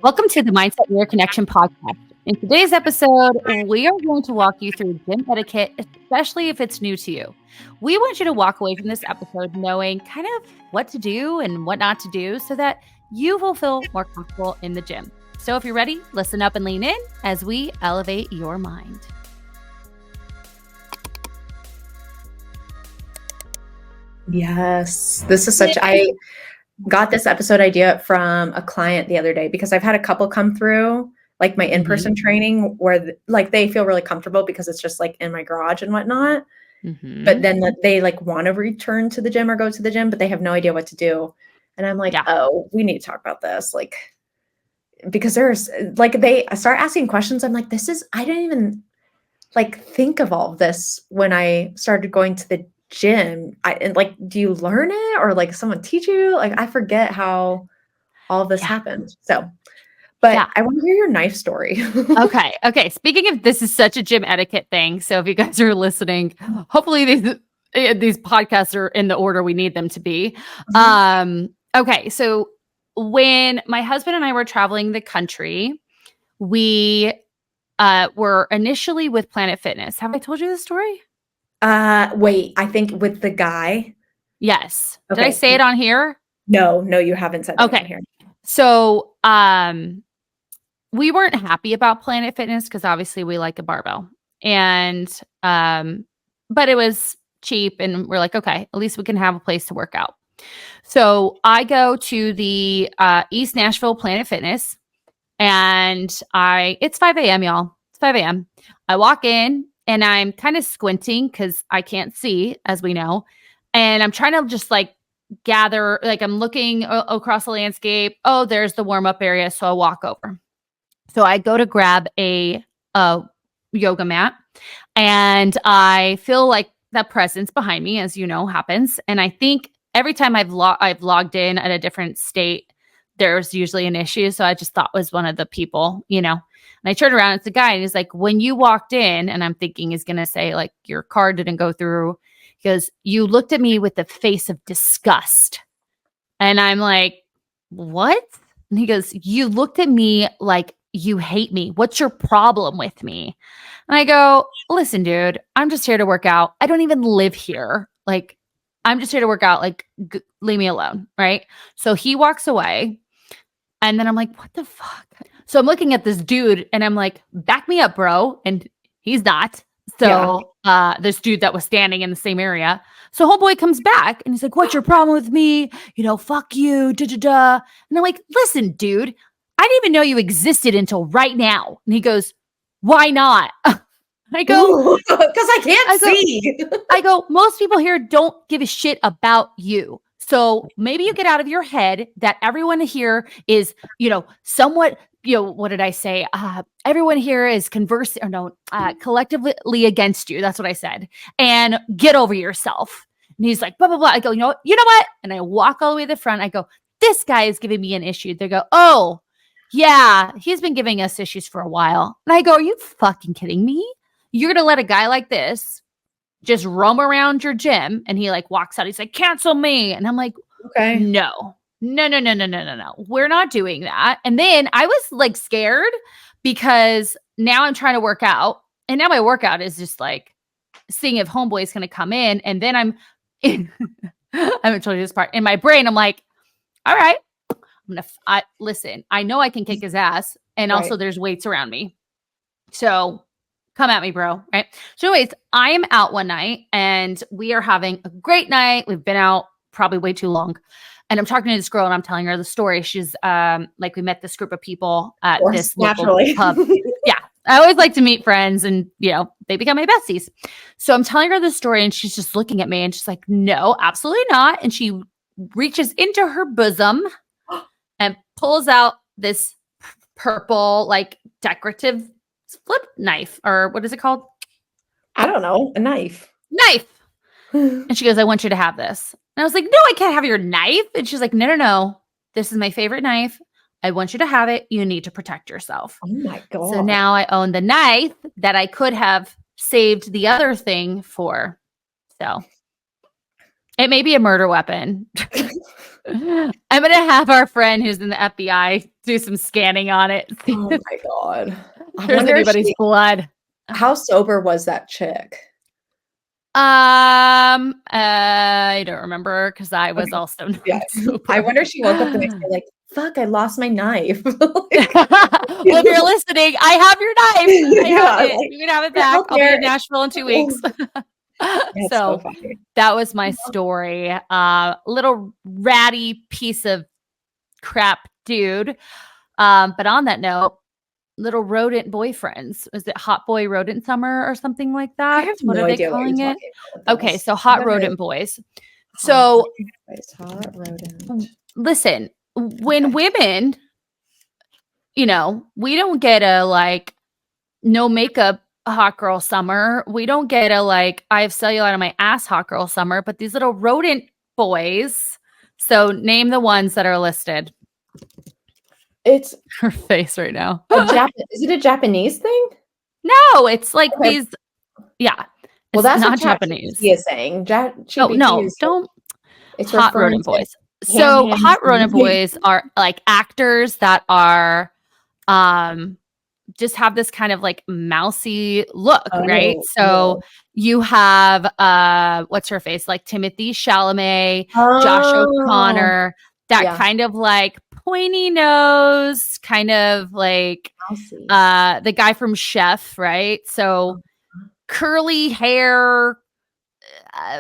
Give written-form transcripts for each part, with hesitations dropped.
Welcome to the Mindset Mirror Connection podcast. In today's episode, we are going to walk you through gym etiquette, especially if it's new to you. We want you to walk away from this episode knowing kind of what to do and what not to do so that you will feel more comfortable in the gym. So if you're ready, listen up and lean in as we elevate your mind. Yes, this is I got this episode idea from a client the other day because I've had a couple come through like my in-person training where they feel really comfortable because it's just like in my garage and whatnot. But then they like want to return to the gym or go to the gym, but they have no idea what to do. And I'm like, oh, we need to talk about this. Like, because there's like, they start asking questions. I'm like, I didn't even like think of all of this when I started going to the gym. Do you learn it or like someone teach you? Like, I forget how all of this happened. So, but I want to hear your knife story. Okay. Speaking of, this is such a gym etiquette thing. So if you guys are listening, hopefully these podcasts are in the order we need them to be. Okay. So when my husband and I were traveling the country, we were initially with Planet Fitness. Have I told you this story? Wait, I think with the guy. Yes. Okay. Did I say it on here? No, you haven't said it on here. So, we weren't happy about Planet Fitness because obviously we like a barbell and, but it was cheap and we're like, okay, at least we can have a place to work out. So I go to the, East Nashville Planet Fitness and it's 5 a.m. y'all. It's 5 a.m. I walk in and I'm kind of squinting because I can't see, as we know. And I'm trying to just like gather, like I'm looking across the landscape. Oh, there's the warm-up area. So I walk over. So I go to grab a yoga mat and I feel like that presence behind me, as you know, happens. And I think every time I've logged in at a different state, there's usually an issue. So I just thought was one of the people, you know. And I turned around, it's a guy, and he's like, when you walked in, and I'm thinking he's going to say, like, your card didn't go through. He goes, you looked at me with the face of disgust. And I'm like, what? And he goes, you looked at me like you hate me. What's your problem with me? And I go, listen, dude, I'm just here to work out. I don't even live here. Like, I'm just here to work out. Like, leave me alone. Right. So he walks away. And then I'm like, what the fuck? So I'm looking at this dude and I'm like, back me up, bro. And he's not. So this dude that was standing in the same area. So homeboy comes back and he's like, what's your problem with me? You know, fuck you. Da-da-da. And I'm like, listen, dude, I didn't even know you existed until right now. And he goes, why not? I go, because I can't see. I go, most people here don't give a shit about you. So maybe you get out of your head that everyone here is, you know, somewhat, you know, what did I say? Everyone here is collectively against you. That's what I said. And get over yourself. And he's like, blah, blah, blah. I go, you know what? And I walk all the way to the front. I go, this guy is giving me an issue. They go, oh, yeah, he's been giving us issues for a while. And I go, are you fucking kidding me? You're going to let a guy like this just roam around your gym? And he like walks out. He's like, cancel me. And I'm like, okay, no. We're not doing that. And then I was like scared because now I'm trying to work out. And now my workout is just like seeing if homeboy is going to come in. And then I haven't told you this part. In my brain, I'm like, all right, listen, I know I can kick his ass. And also there's weights around me. So come at me, bro. Right. So anyways, I am out one night and we are having a great night. We've been out probably way too long. And I'm talking to this girl and I'm telling her the story. She's like, we met this group of people at this local pub. Yeah. I always like to meet friends and, you know, they become my besties. So I'm telling her the story and she's just looking at me and she's like, no, absolutely not. And she reaches into her bosom and pulls out this purple, like decorative flip knife, or what is it called? I don't know. A knife. And she goes, I want you to have this. And I was like, no, I can't have your knife. And she's like, no. This is my favorite knife. I want you to have it. You need to protect yourself. Oh my God. So now I own the knife that I could have saved the other thing for. So it may be a murder weapon. I'm going to have our friend who's in the FBI do some scanning on it. Oh my God. I There's wonder if anybody's blood. how sober was that chick? I don't remember because I was Okay. also not Yeah. I sober. wonder if she woke up the next day like, "Fuck, I lost my knife." Like, Well, if you're listening, I have your knife. I have yeah, it. like, You can have it "You're back. out I'll be there." in Nashville in 2 weeks. That's so So funny. that was my story. Little ratty piece of crap dude. But on that note, little rodent boyfriends. Is it hot boy rodent summer or something like I that? have What no are they idea what you're calling it? talking about with Okay, this. so I'm hot gonna rodent boys. hot So hot rodent. listen, when Okay. women, we don't get a like no makeup hot girl summer. We don't get a like I have cellulite on my ass hot girl summer, but these little rodent boys. So name the ones that are listed. It's Her face right now. is it a Japanese thing? No, it's like Okay. these. Yeah, Well, it's that's what not Japanese Japanese. is saying. Oh ChatGPT no, is don't it's hot referring rodent to boys. ham So ham hot rodent sandwich. boys are like actors that are um just have this kind of like mousy look, right? Oh, So no. you have what's her face? Like Timothy Chalamet, Josh Oh, O'Connor, that yeah. kind of like pointy nose, kind of like Mousy. the guy from Chef, right? So Uh-huh. curly hair,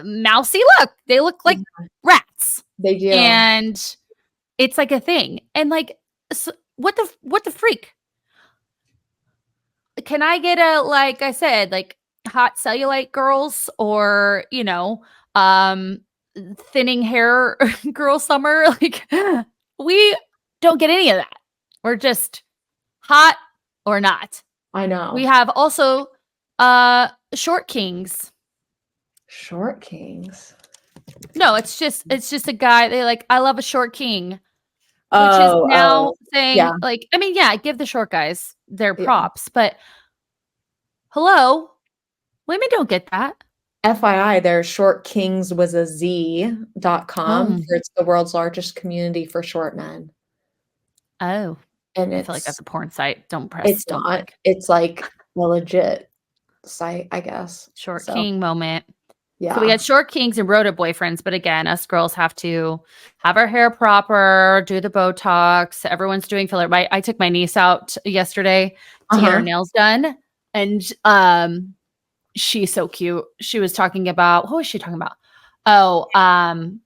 mousy look. They look like Yeah, rats. they do. And it's like a thing. And like so what the freak? Can I get a like I said, like hot cellulite girls or, um thinning hair girl summer? Like we don't get any of that. We're just hot or not. I We know. have also short kings. Short kings. No, it's just a guy. They like, I love a short king, which is Oh, now oh. saying Yeah, like, I mean, yeah, give the short guys their yeah. props, but hello, women don't get that. FYI, their short kings was a Z.com Oh, for it's the world's largest community for short men. oh, And I feel like that's a porn site. Don't press, it's don't not. click. It's like a legit site, I guess. Short So, king moment. So we yeah. got short kings and rota boyfriends, but again, us girls have to have our hair proper, do the Botox. Everyone's doing filler. I took my niece out yesterday to get her Uh-huh. nails done, and she's so cute. She was talking about what was she talking about? Oh,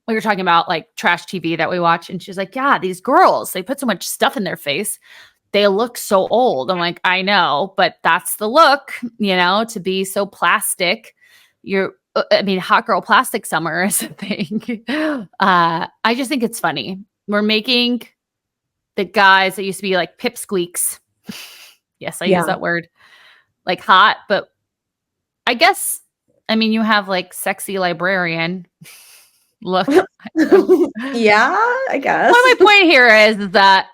we were talking about like trash TV that we watch, and she's like, "Yeah, these girls, they put so much stuff in their face. They look so old." I'm like, "I know, but that's the look, to be so plastic. I mean, hot girl plastic summer is a thing." I just think it's funny. We're making the guys that used to be like pipsqueaks. Yes, I use Yeah. that word, like hot, but I guess, I mean, you have like sexy librarian look. I don't know. Yeah, I guess. Well, my point here is that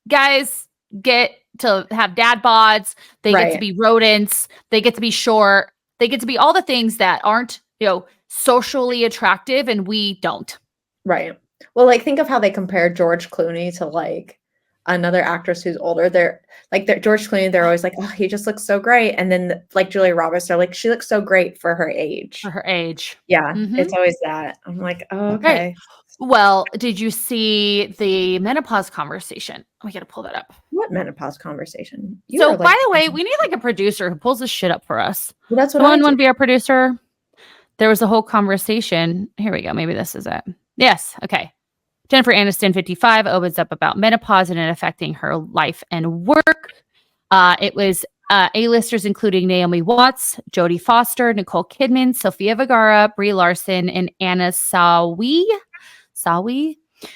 guys get to have dad bods. They get to Right, be rodents. They get to be short. They get to be all the things that aren't, socially attractive, and we don't. right. Well, like, think of how they compare George Clooney to, like, another actress who's older. They're George Clooney, they're always like, "Oh, he just looks so great," and then, like, Julia Roberts, they're like, "She looks so great for her For age." her age. Yeah, Hmm. it's always that. I'm like, "Oh, Right. okay." Well, did you see the menopause conversation? We got to pull that up. What menopause conversation? You So, are, like by the way, we need like a producer who pulls this shit up for us. well, that's what I Someone do. want to be our producer? There was a whole conversation. Here we go. Maybe this is it. Yes. Okay. Jennifer Aniston, 55, opens up about menopause and it affecting her life and work. It was A-listers including Naomi Watts, Jodie Foster, Nicole Kidman, Sofia Vergara, Brie Larson, and Anna Sawi.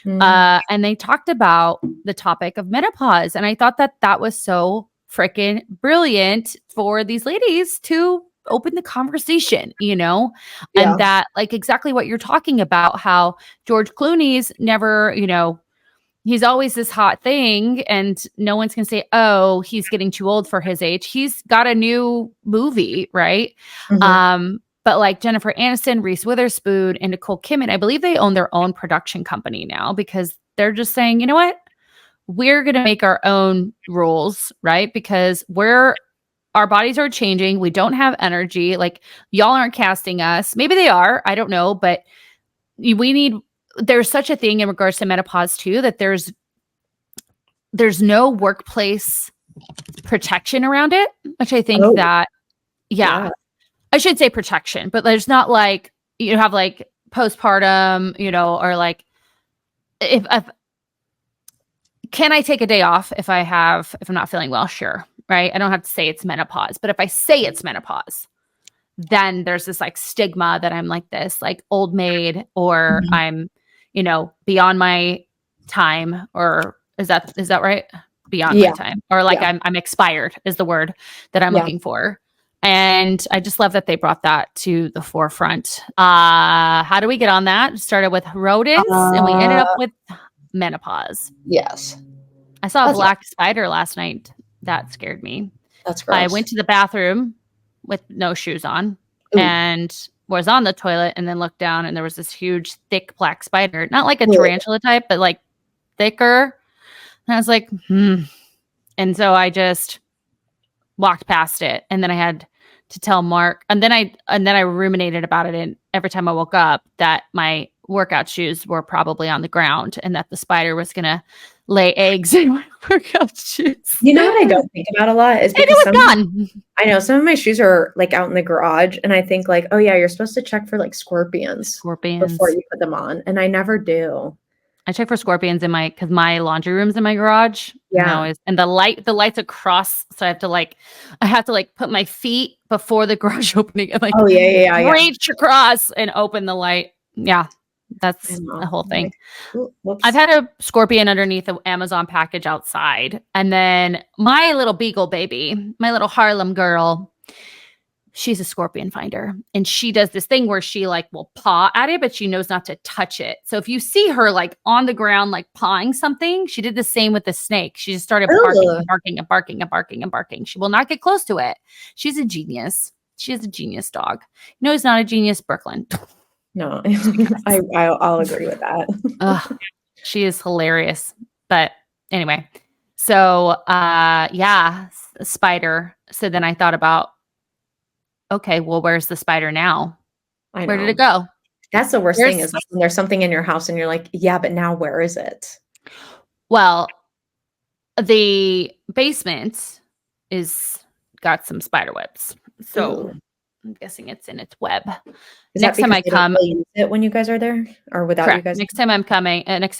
Mm, And they talked about the topic of menopause. And I thought that that was so freaking brilliant for these ladies to open the conversation, and yeah, that like exactly what you're talking about, how George Clooney's never, he's always this hot thing and no one's going to say, oh, he's getting too old for his age. He's got a new movie, right? mhm, But like Jennifer Aniston, Reese Witherspoon, and Nicole Kidman, I believe they own their own production company now because they're just saying, you know what? we're going to make our own rules, right? Because our bodies are changing. We don't have energy. Like, y'all aren't casting us. Maybe they are. I don't know. But there's such a thing in regards to menopause too, that there's no workplace protection around it, which I think Oh, that, yeah. yeah, I should say protection, but there's not like you have like postpartum, or like if can I take a day off if I'm not feeling well? Sure. Right. I don't have to say it's menopause, but if I say it's menopause, then there's this like stigma that I'm like this, like old maid, or Mhm. I'm, beyond my time, or is that right? Beyond my Yeah. time, or like Yeah. I'm expired is the word that I'm Yeah. looking for. And I just love that they brought that to the forefront. How do we get on that? Started with rodents and we ended up Uh, with menopause. yes. I saw a That's black spider last night. That scared me. that's I gross. went to the bathroom with no shoes on Ooh. and was on the toilet, and then looked down and there was this huge, thick black spider. Not like a Ooh. tarantula type, but like thicker. And I was like, And so I just walked past it, and then I had to tell Mark, and then I ruminated about it, and every time I woke up that my workout shoes were probably on the ground and that the spider was gonna lay eggs in my workout shoes. You know what I don't think about a lot is And it because was gone. I know some of my shoes are like out in the garage, and I think like, oh yeah, you're supposed to check for like scorpions before Scorpions. you put them on, and I never do. I check for scorpions because my laundry room's in my garage. Yeah. And the light's across, so I have to like put my feet before the garage opening and like Oh yeah, yeah, yeah, yeah. reach across and open the light. Yeah, that's I the know. whole thing. Like, ooh, whoops. I've had a scorpion underneath an Amazon package outside, and then my little beagle baby, my little Harlem girl, she's a scorpion finder, and she does this thing where she like will paw at it, but she knows not to touch it. So if you see her like on the ground like pawing something, she did the same with the snake. She just started barking Ugh. and barking and barking and barking and barking. She will not get close to it. She's a genius. She is a genius dog. No, he's not a genius, Brooklyn. No, I'll agree with that. Ugh, she is hilarious. But anyway, so yeah, spider. So then I thought about, okay, well, where's the spider now? I Where did it know. go? That's the worst Where's thing is like when there's something in your house and you're like, yeah, but now where is it? Well, the basement is got some spider webs. So Ooh. I'm guessing it's in its web. Is that Next time because I they don't come, really use it when you guys are there or without you correct. guys? Next time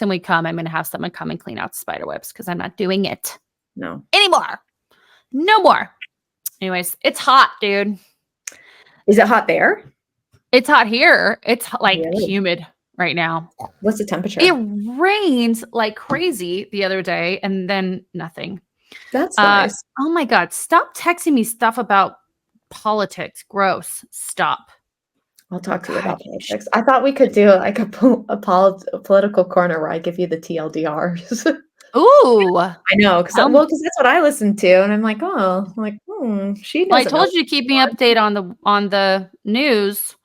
we come, I'm going to have someone come and clean out the spider webs because I'm not doing it No. anymore. No more. Anyways, it's hot, dude. Is it hot there? It's hot here. It's like Really? humid right now. What's the temperature? It rains like crazy the other day and then nothing. That's nice. Oh my God. Stop texting me stuff about politics. Gross. Stop. I'll talk to you God. about politics. I thought we could do like a political corner where I give you the TLDRs. Ooh. I know, because that's what I listen to, and I'm like, oh, I'm like, she Well, I doesn't know. told you to keep me updated on the news.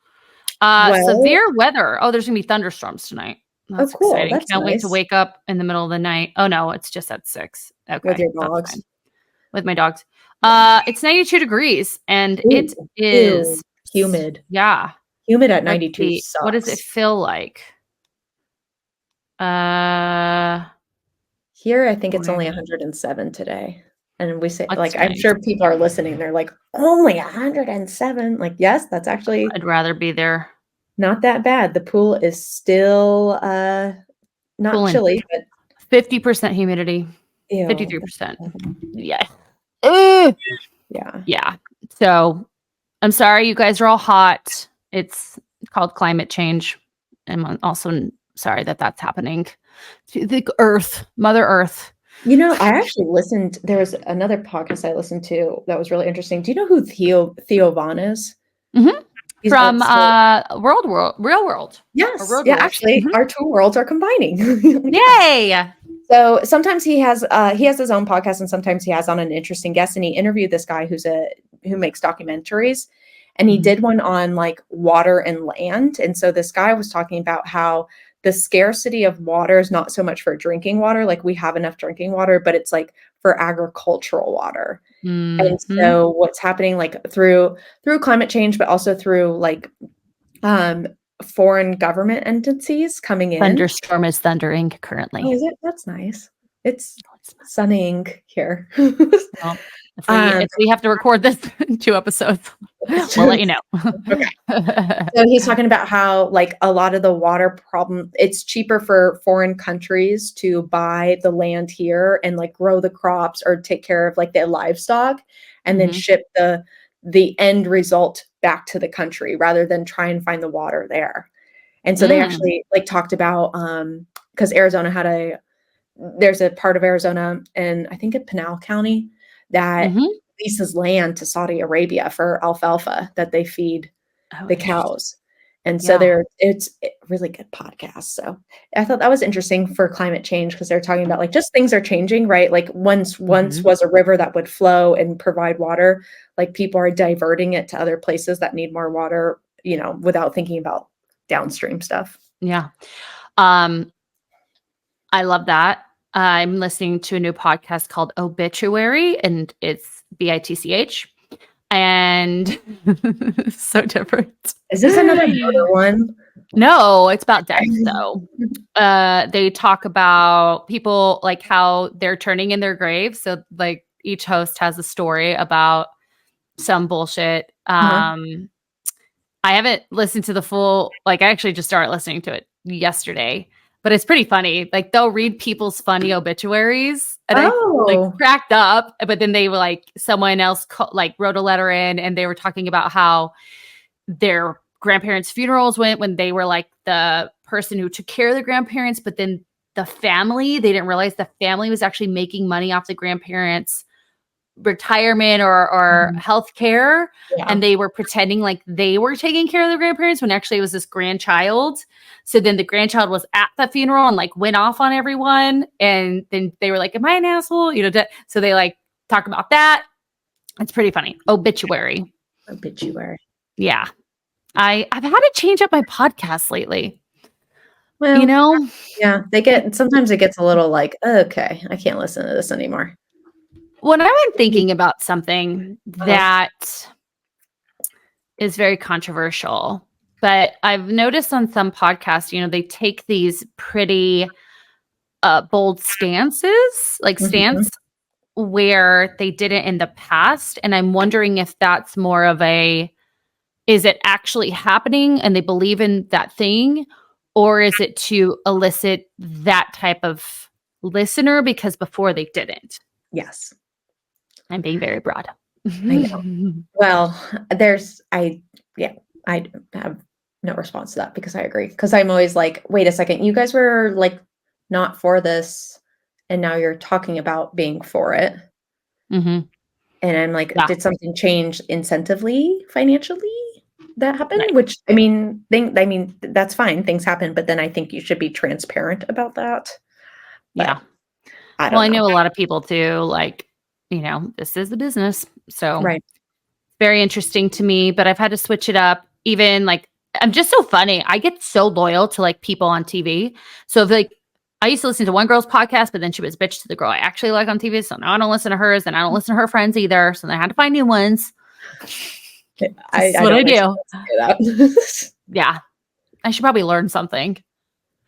Well, Severe weather. Oh, there's gonna be thunderstorms tonight. That's cool. exciting. That's Can't wait to nice. wake up in the middle of the night. Oh no, it's just at 6. Okay. With your That's dogs. fine. With my dogs. Yeah. It's 92 degrees and it Ooh, is humid. Yeah. Humid at Let's 92 see. What does it sucks. feel like? Here, I think it's only Where- 107 today. And we say, That's like, I'm nice. sure people are listening. They're like, only 107. Like, yes, that's actually I'd rather be there. not that bad. The pool is still not Cooling. chilly, but 50% humidity. ew. 53%. Yeah. Yeah. Yeah. So I'm sorry you guys are all hot. It's called climate change. I'm also sorry that that's happening to the earth, Mother Earth. You know, I actually listened. There was another podcast I listened to that was really interesting. Do you know who Theo Vaughn is? Mm-hmm. He's From Real World. Yes. Road Yeah, World. actually, our two worlds are combining. Yay! So sometimes he has his own podcast, and sometimes he has on an interesting guest. And he interviewed this guy who makes documentaries, and he did one on like water and land. And so this guy was talking about how the scarcity of water is not so much for drinking water, like we have enough drinking water, but it's like for agricultural water. And Mhm. so what's happening like through climate change, but also through like um foreign government entities coming in. Thunderstorm is thundering Oh, currently. is it? That's nice. It's No, it's not. sunning here. Well, Um, if we have to record this in 2 episodes, we'll let you know. okay. So he's talking about how like a lot of the water problem, it's cheaper for foreign countries to buy the land here and like grow the crops or take care of like their livestock and then Mhm. ship the end result back to the country rather than try and find the water there. And so they Mm. actually like talked about because Arizona had there's a part of Arizona and I think in Pinal County that Mhm. leases land to Saudi Arabia for alfalfa that they feed Oh, the interesting. cows. And so Yeah. it's a really good podcast. So I thought that was interesting for climate change because they're talking about like just things are changing, right? Like once Mhm. was a river that would flow and provide water, like people are diverting it to other places that need more water, without thinking about downstream stuff. Yeah. Um, I love that. I'm listening to a new podcast called Obituary, and it's Bitch, and so different. Is this another murder one? No, it's about death though. They talk about people like how they're turning in their graves. So like each host has a story about some bullshit. Uh-huh. I haven't listened to the full, like, I actually just started listening to it yesterday, but it's pretty funny. Like, they'll read people's funny obituaries, and I like Oh. cracked up, but then they were like, someone else like wrote a letter in, and they were talking about how their grandparents' funerals went when they were like the person who took care of the grandparents, but then the family, they didn't realize the family was actually making money off the grandparents' retirement or Mhm. health care, Yeah. and they were pretending like they were taking care of their grandparents when actually it was this grandchild. So then the grandchild was at the funeral and like went off on everyone, and then they were like, am I an asshole, so they like talk about that. It's pretty funny. Obituary. Obituary. Yeah, I've had to change up my podcast lately, you Well, know. yeah, sometimes it gets a little like, okay, I can't listen to this anymore. When I've been thinking about something Uh-huh. that is very controversial. But I've noticed on some podcasts, they take these pretty bold stances, like Mhm. stance where they didn't in the past. And I'm wondering if that's more of is it actually happening and they believe in that thing? Or is it to elicit that type of listener because before they didn't? Yes, I'm being very broad. I know. Well, yeah, I have no response to that because I agree. Because I'm always like, wait a second, you guys were like not for this, and now you're talking about being for it. Mhm. And I'm like, Yeah, did something change incentively, financially that right. happened? Which I mean, that's fine. Things happen, but then I think you should be transparent about that. But Yeah. I Well, don't I know. know a lot of people too, like, this is the business. So Right. very interesting to me, but I've had to switch it up. Even like, I'm just so funny. I get so loyal to like people on TV. So if like, I used to listen to one girl's podcast, but then she was bitch to the girl I actually like on TV. So now I don't listen to hers and I don't listen to her friends either. So then I had to find new ones. This is I what I don't do. expect to do that. Yeah. I should probably learn something.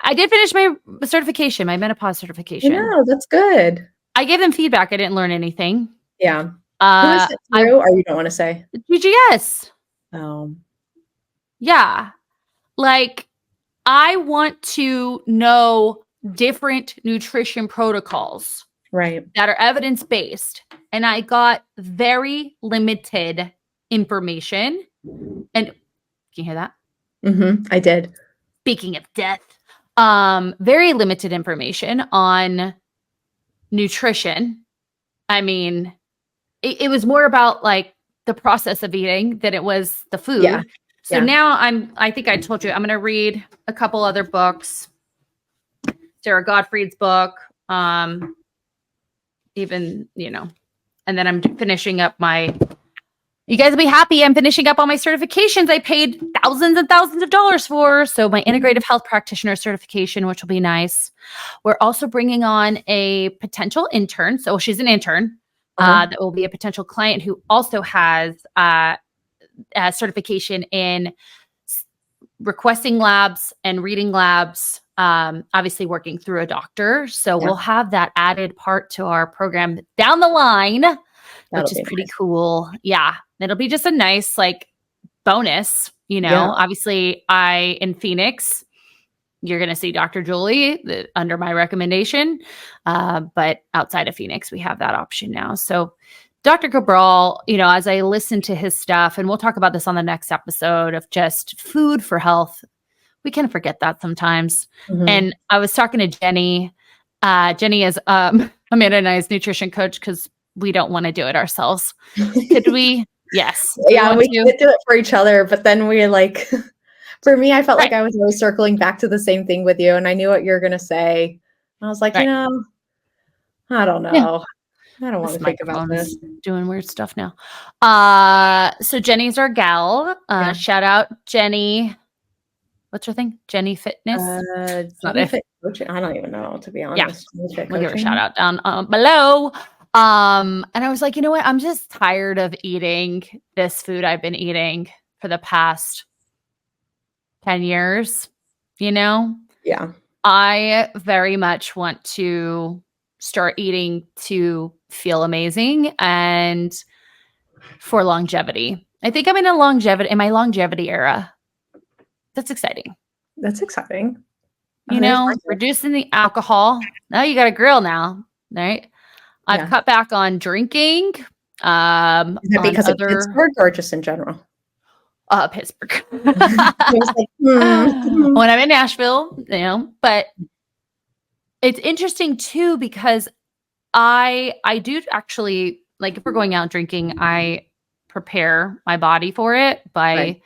I did finish my certification, my menopause I certification. know, that's good. I gave them feedback. I didn't learn anything. Yeah. Who is it I through, or you don't wanna say? GGS. Oh, Yeah. Like, I want to know different nutrition protocols right. that are evidence based. And I got very limited information. And can you hear that? Mhm, I did. Speaking of death, very limited information on nutrition. I mean, it was more about like the process of eating than it was the Yeah, food. So yeah. now I think I told you I'm going to read a couple other books. Sarah Gottfried's book, even, and then I'm finishing up you guys will be happy. I'm finishing up all my certifications. I paid thousands and thousands of dollars for. So my integrative health practitioner certification, which will be nice. We're also bringing on a potential intern. So she's an intern that will be a potential client who also has a certification in requesting labs and reading labs, obviously working through a doctor. So we'll have that added part to our program down the line, which is pretty cool. Yeah. It'll be just a nice like bonus, you know, obviously in Phoenix, you're going to see Dr. Julie under my recommendation. But outside of Phoenix, we have that option now. So Dr. Cabral, you know, as I listen to his stuff, and we'll talk about this on the next episode of just food for health, we can forget that sometimes. And I was talking to Jenny. Jenny is Amanda and I's nutrition coach because we don't want to do it ourselves. Could we? Yes. Yeah, we did do it for each other, but then we like, for me, I felt like I was always circling back to the same thing with you, and I knew what you were going to say. I was like, you know, I don't know. Yeah. I don't want to think about this. Doing weird stuff now. So Jenny's our gal. Shout out Jenny. What's her thing? Jenny Fitness. Jenny Fit Coaching. I don't even know, to be honest. Yeah. We'll give her a shout out down below. And I was like, you know what? I'm just tired of eating this food I've been eating for the past 10 years. You know? Yeah. I very much want to start eating to feel amazing and for longevity. I think I'm in my longevity era. That's exciting. That's exciting. You know, reducing the alcohol. Now you got a grill now, right? I've cut back on drinking. Is that because of Pittsburgh or just in general? Pittsburgh. When I'm in Nashville, you know, but it's interesting too because I do actually, like, if we're going out drinking, I prepare my body for it by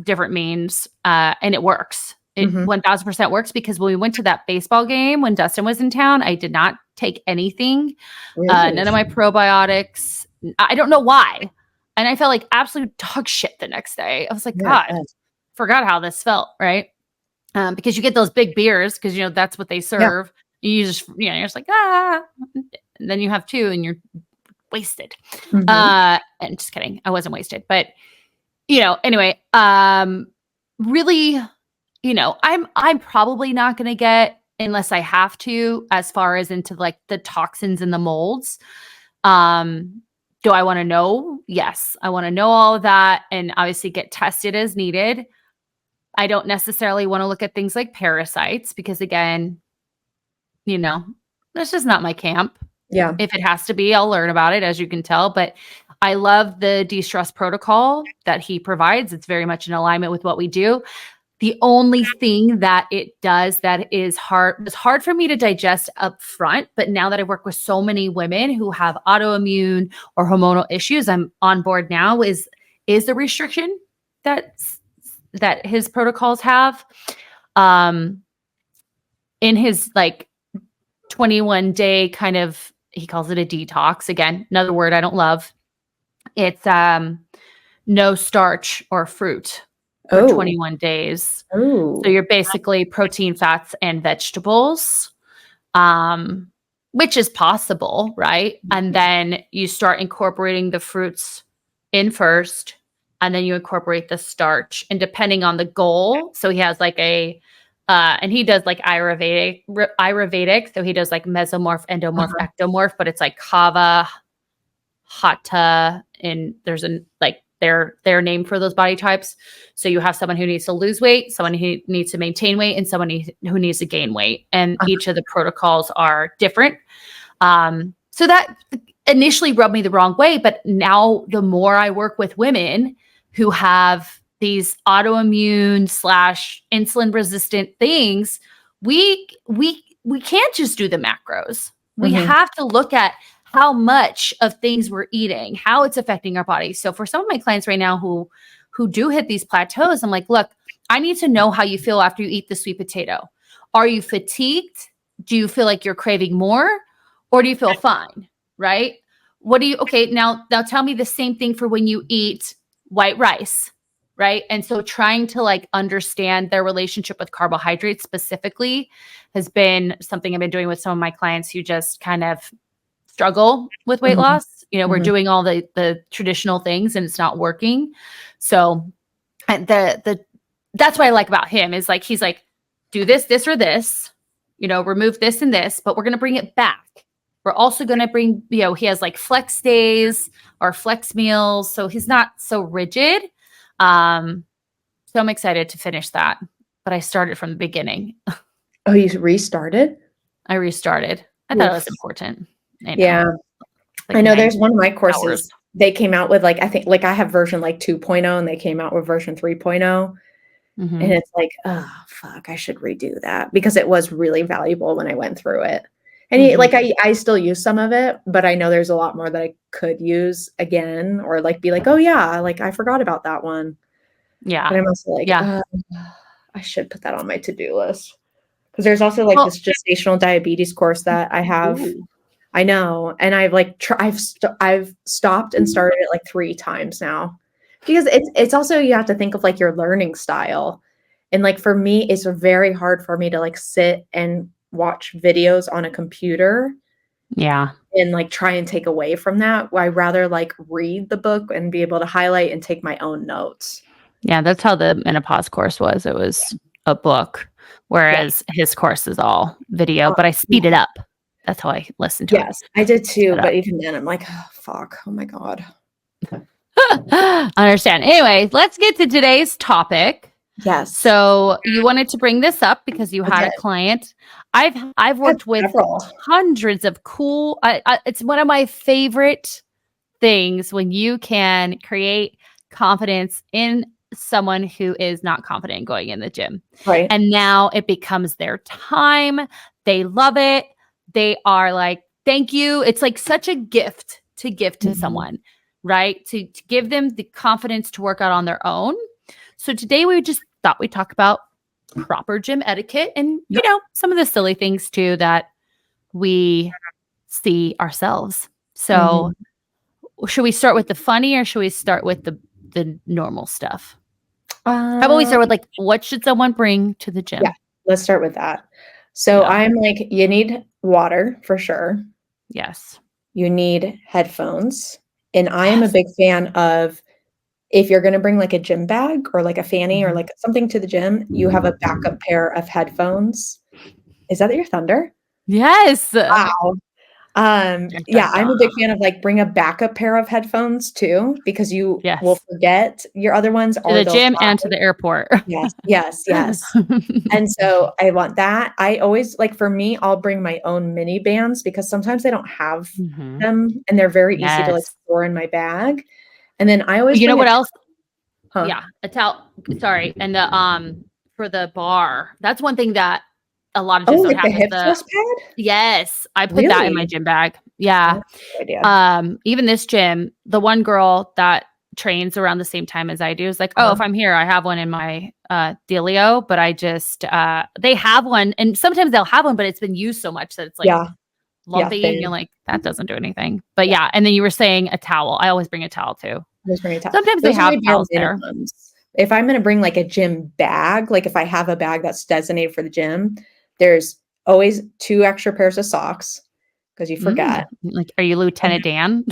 different means, and it works. It 1000% works because when we went to that baseball game when Dustin was in town, I did not take anything, none of my probiotics. I don't know why. And I felt like absolute dog shit the next day. I was like, God, forgot how this felt, right? Because you get those big beers because, you know, that's what they serve. You just, you know, you're just like, and then you have two and you're wasted. And just kidding. I wasn't wasted, but you know, anyway, really, you know, I'm probably not going to get, unless I have to, as far as into like the toxins and the molds. Do I want to know? Yes. I want to know all of that and obviously get tested as needed. I don't necessarily want to look at things like parasites because, again, you know, that's just not my camp. Yeah. If it has to be, I'll learn about it, as you can tell. But I love the de-stress protocol that he provides. It's very much in alignment with what we do. The only thing that it does that is hard, it's hard for me to digest up front, but now that I work with so many women who have autoimmune or hormonal issues, I'm on board now, is the restriction that his protocols have. In his like 21-day kind of, he calls it a detox. Again, another word I don't love. It's no starch or fruit for 21 days. So you're basically protein, fats, and vegetables, which is possible, right? And then you start incorporating the fruits in first, and then you incorporate the starch. And depending on the goal, so he has like and he does like Ayurvedic. So he does like mesomorph, endomorph, ectomorph, but it's like Kava, Hatha, and there's their name for those body types. So you have someone who needs to lose weight, someone who needs to maintain weight, and someone who needs to gain weight. And each of the protocols are different. So that initially rubbed me the wrong way. But now the more I work with women who have these autoimmune / insulin resistant things, we can't just do the macros. We have to look at how much of things we're eating, how it's affecting our body. So for some of my clients right now who do hit these plateaus, I'm like, look, I need to know how you feel after you eat the sweet potato. Are you fatigued? Do you feel like you're craving more? Or do you feel fine? Right? Now tell me the same thing for when you eat white rice. right? And so trying to like understand their relationship with carbohydrates specifically has been something I've been doing with some of my clients who just kind of struggle with weight Mhm. loss. You know, we're Mhm. doing all the traditional things and it's not working. So and the that's what I like about him is like he's like, do this or this, you know, remove this and this, but we're gonna bring it back. We're also gonna bring, you know, he has like flex days or flex meals, so he's not so rigid. So I'm excited to finish that. But I started from the beginning. Oh, you restarted? I restarted. I thought it Oof. was important. I know, Yeah. like I know 90 there's one of my hours. courses, they came out with, like I think like, I have version, like, 2.0, and they came out with version 3.0, and Mhm. it's like, "Oh, fuck, I should redo that," because it was really valuable when I went through it. And y Mhm. like, I still use some of it, but I know there's a lot more that I could use again or, like, be like, "Oh, yeah, like, I forgot about that one." Yeah. But I'm also like, Yeah. I should put that on my to-do list. Because there's also, like, Well, this gestational diabetes course that I have. ooh. I know, and I've, like, I've stopped and started it, like, 3 times now. Because it's also you have to think of, like, your learning style, and, like, for me, it's very hard for me to, like, sit and watch videos on a computer Yeah. and, like, try and take away from that. I rather, like, read the book and be able to highlight and take my own notes. Yeah, that's how the menopause course was. It was a book, Yeah. whereas his course is all video, but I speed it Yeah. up. That's how I listen to it. Yes, I did too, Sped but up. even then, I'm like, "Oh, fuck. Oh my god." I understand. Anyway, let's get to today's topic. Yes, So you wanted to bring this up because you I had a did. client. I've Had worked with several. hundreds of cool. It's one of my favorite things when you can create confidence in someone who is not confident going in the gym. Right. And now it becomes their time. They love it. They are like, thank you. It's like such a gift to give to Mhm. someone, right? To give them the confidence to work out on their own. So today we just thought we'd talk about proper gym etiquette and, you Yep. know, some of the silly things too that we see ourselves. So Mhm. should we start with the funny or should we start with the normal stuff? How about we start with Um, like what should someone bring to the yeah, gym? let's start with that. So Yeah. I'm like, you need water for sure. Yes. You need headphones. And I am a Yes. big fan of if you're gonna bring like a gym bag or like a fanny or Mhm. like something to the gym, you have a backup pair of headphones. Is that your thunder? Yes. Wow. Dun, Yeah, dun, I'm dun. a big fan of, like, bring a backup pair of headphones too, because you will Yes. forget your other ones To or the they'll gym and to die. the airport. Yes, yes, yes. And so I want that. I always like, for me, I'll bring my own mini bands because sometimes I don't have Mhm. them, and they're very easy to, like, Yes. store in my bag. And then I always You know bring a what else? huh? Yeah, a towel. Sorry, and the for the bar. That's one thing that a lot of Oh, gyms don't like the have is hip the thrust pad? yes. I put that in my Really? gym bag. Yeah. Oh, good idea. Even this gym, the one girl that trains around the same time as I do is like, oh, Uh-huh. if I'm here, I have one in my dealio, but I just they have one, and sometimes they'll have one, but it's been used so much that it's like Yeah, yeah, lumpy, and you're thin. like, that doesn't do anything. But Yeah, yeah, and then you were saying a towel. I always bring a towel too. always bring a towel. Sometimes they Those are my have bare towels there. minimums. If I'm gonna bring, like, a gym bag, like, if I have a bag that's designated for the gym, there's always 2 extra pairs of socks because you forget. Like, are you Lieutenant Dan?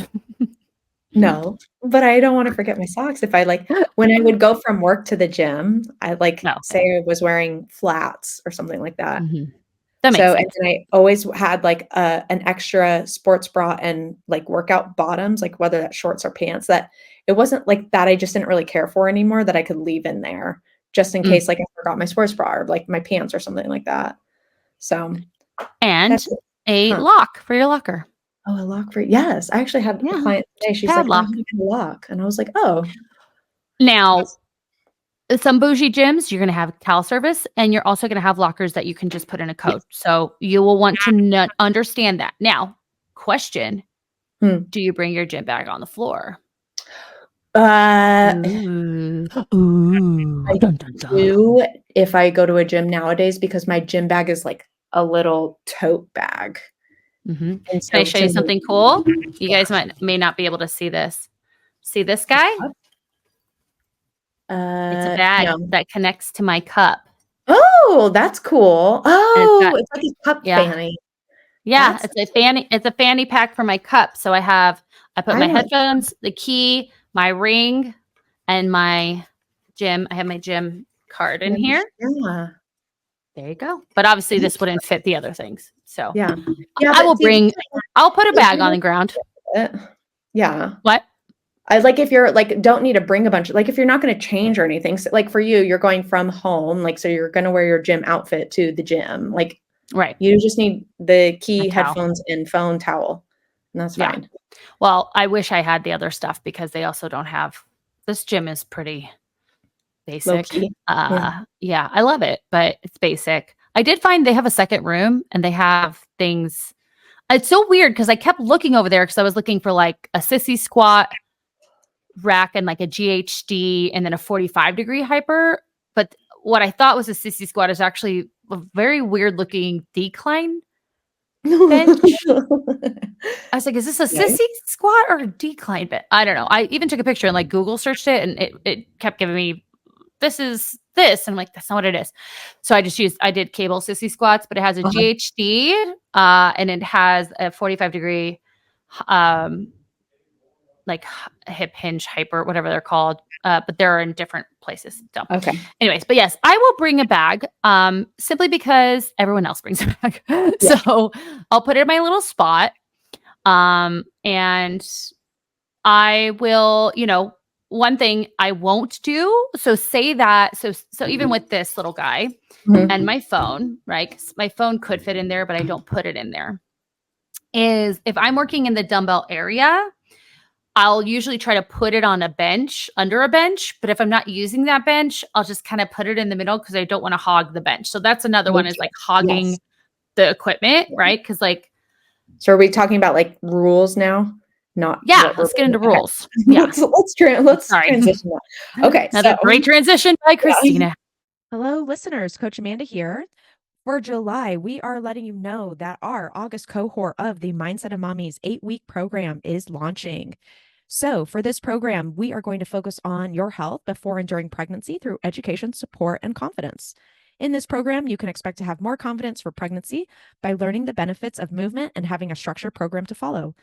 No, but I don't wanna forget my socks if I, like when I would go from work to the gym, I, like, No, say okay. I was wearing flats or something like that. Mhm. That makes So and sense. then I always had, like, an extra sports bra and, like, workout bottoms, like, whether that's shorts or pants, that it wasn't like that I just didn't really care for anymore that I could leave in there just in Mm. case, like, I forgot my sports bra or, like, my pants or something like that. So, And that's it. a Huh. lock for your locker. Oh, a lock for yes, I actually had a Yeah, client today, she's like, "Oh, I padlock. need a lock," and I was like, "Oh." Now, some bougie gyms, you're gonna have towel service, and you're also gonna have lockers that you can just put in a code. Yes. So you will want to understand that. Now, question: Hmm. do you bring your gym bag on the floor? Uh, Ooh, ooh, I dun dun dun. do if I go to a gym nowadays because my gym bag is like a little tote bag, Mhm. and Can I so show to you me something cool? You yeah. guys may not be able to see this. See this guy? It's a bag No. that connects to my cup, Oh, that's cool. and it's got Oh, it's like a cup yeah. fanny. Yeah, That's it's a fanny pack for my cup, so I put I my want headphones, the key, my ring, and my gym. I have my gym card in here. yeah. There you go. But obviously Thank this wouldn't fit the other things. So Yeah. Yeah, I but will see, bring I'll put a if bag on you're the ground. yeah. What? I like if you're like, don't need to bring a bunch of like, if you're not gonna change or anything, so, like, for you, you're going from home, like, so you're gonna wear your gym outfit to the gym, like, Right. you just need the A key, towel. headphones, and phone, towel, and that's Yeah. fine. Well, I wish I had the other stuff because they also don't have this gym is pretty Low basic. key. Yeah. Yeah, I love it, but it's basic. I did find they have a second room and they have things. It's so weird because I kept looking over there because I was looking for like a sissy squat rack and like a GHD and then a 45-degree hyper. But what I thought was a sissy squat is actually a very weird looking decline bench. I was like, is this a Nice. sissy squat or a decline bench? I don't know. I even took a picture and like Google searched it and it kept giving me this is this. And I'm like, that's not what it is. So I did cable sissy squats, but it has a Uh-huh. GHD and it has a 45-degree um, like hip hinge hyper, whatever they're called. But they're in different places. So Okay. anyways, but yes, I will bring a bag simply because everyone else brings a bag. Yeah. So I'll put it in my little spot. And I will, one thing I won't do. So say that. So even with this little guy and Mhm. my phone, right? 'Cause my phone could fit in there, but I don't put it in there. Is if I'm working in the dumbbell area, I'll usually try to put it on a bench, under a bench. But if I'm not using that bench, I'll just kind of put it in the middle because I don't want to hog the bench. So that's another one is Okay. like Yes. hogging the equipment, Yeah. right? Because like, So are we talking about, like, rules now? Not yeah, what we're let's get doing? into Okay. rules. Yeah. Let's Sorry. transition now. Okay, so Another great transition by yeah. Christina. Hello, listeners. Coach Amanda here. For July, we are letting you know that our August cohort of the Mindset of Mommies 8-week program is launching. So, for this program, we are going to focus on your health before and during pregnancy through education, support, and confidence. In this program, you can expect to have more confidence for pregnancy by learning the benefits of movement and having a structured program to follow.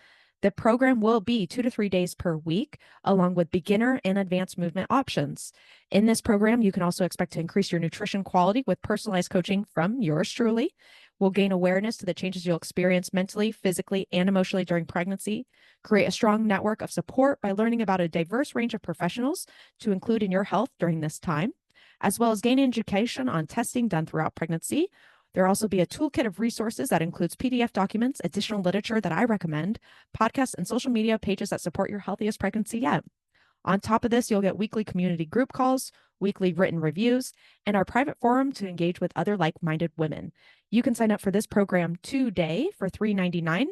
The program will be 2 to 3 days per week, along with beginner and advanced movement options. In this program, you can also expect to increase your nutrition quality with personalized coaching from yours truly. We'll gain awareness to the changes you'll experience mentally, physically, and emotionally during pregnancy, create a strong network of support by learning about a diverse range of professionals to include in your health during this time, as well as gain education on testing done throughout pregnancy. There'll also be a toolkit of resources that includes PDF documents, additional literature that I recommend, podcasts, and social media pages that support your healthiest pregnancy yet. On top of this, you'll get weekly community group calls, weekly written reviews, and our private forum to engage with other like-minded women. You can sign up for this program today for $3.99,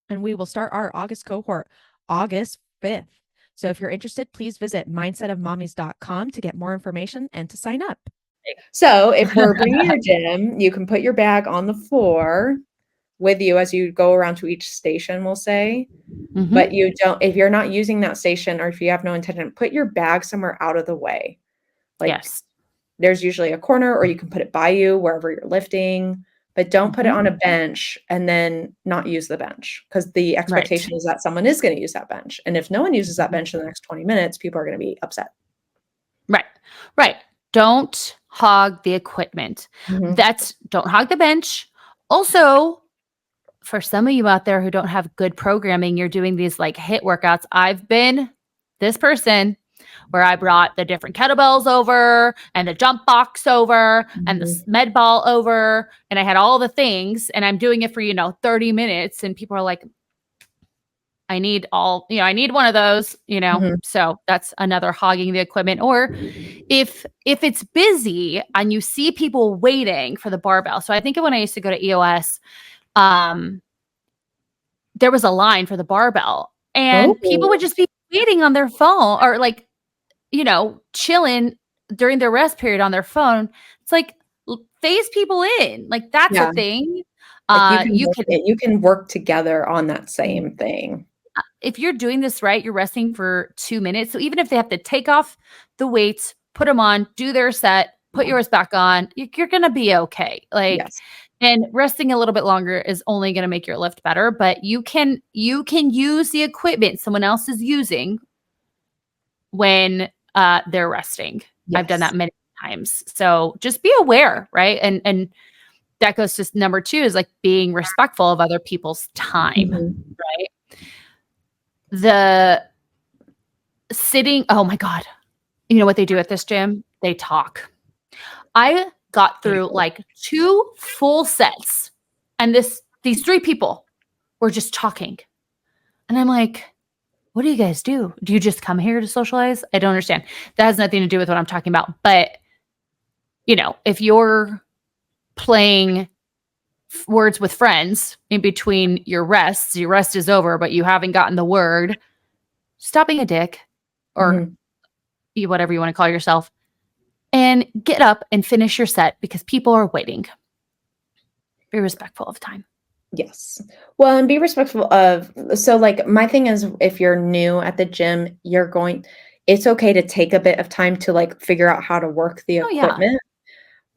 and we will start our August cohort August 5th. So if you're interested, please visit mindsetofmommies.com to get more information and to sign up. So if we're bringing your gym, you can put your bag on the floor with you as you go around to each station, we'll say. But you don't if you're not using that station or if you have no intention, put your bag somewhere out of the way. Like, Yes. there's usually a corner or you can put it by you wherever you're lifting, but don't put it Mhm. on a bench and then not use the bench because the Right. expectation is that someone is gonna use that bench, and if no one uses that Mhm. bench in the next 20 minutes, people are gonna be upset. Right. Right. Don't hog the equipment. Mhm. Don't hog the bench. Also, for some of you out there who don't have good programming, you're doing these like hit workouts. I've been this person where I brought the different kettlebells over and the jump box over and the Mhm. med ball over, and I had all the things, and I'm doing it for 30 minutes, and people are like, I need one of those, Mhm. So that's another hogging the equipment. Or if it's busy and you see people waiting for the barbell. So I think when I used to go to EOS, um, there was a line for the barbell and people would Oh, just be waiting on their phone or like, chilling during their rest period on their phone. It's like phase people in. Like that's a yeah. thing. Like, you can You work can it you can work together on that same thing. if you're doing this right, you're resting for 2 minutes. So even if they have to take off the weights, put them on, do their set, put yours back on. You're going to be okay. Like, Yes. and resting a little bit longer is only going to make your lift better, but you can use the equipment someone else is using when they're resting. Yes. I've done that many times. So just be aware, right? And that goes to number 2 is like being respectful of other people's time, right? The sitting, oh my God. You know what they do at this gym? They talk. I got through like 2 full sets and these 3 people were just talking. And I'm like, what do you guys do? Do you just come here to socialize? I don't understand. That has nothing to do with what I'm talking about. But, you know, if you're playing words with friends in between your rests, your rest is over, but you haven't gotten the word, stop being a dick or whatever you want to call yourself, and get up and finish your set because people are waiting. Be respectful of time. Yes. Well, and be respectful of, so like my thing is if you're new at the gym, it's okay to take a bit of time to like figure out how to work the equipment.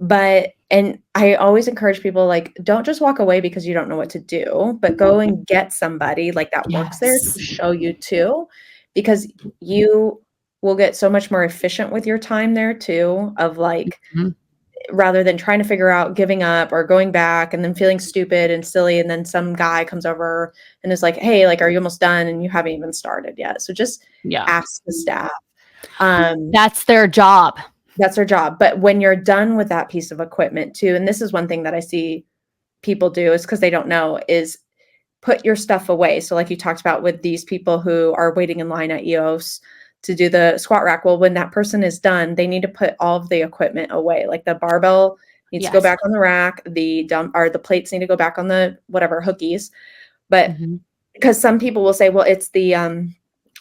But, and I always encourage people, like, don't just walk away because you don't know what to do, but go and get somebody like that works there to show you too, because you will get so much more efficient with your time there too, of like, rather than trying to figure out giving up or going back and then feeling stupid and silly. And then some guy comes over and is like, hey, like, are you almost done? And you haven't even started yet. So just ask the staff. That's their job. That's their job. But when you're done with that piece of equipment too, and this is one thing that I see people do is because they don't know, is put your stuff away. So like you talked about with these people who are waiting in line at EOS to do the squat rack. Well, when that person is done, they need to put all of the equipment away. Like the barbell needs to go back on the rack. The the plates need to go back on the whatever hookies. But because some people will say, well, it's the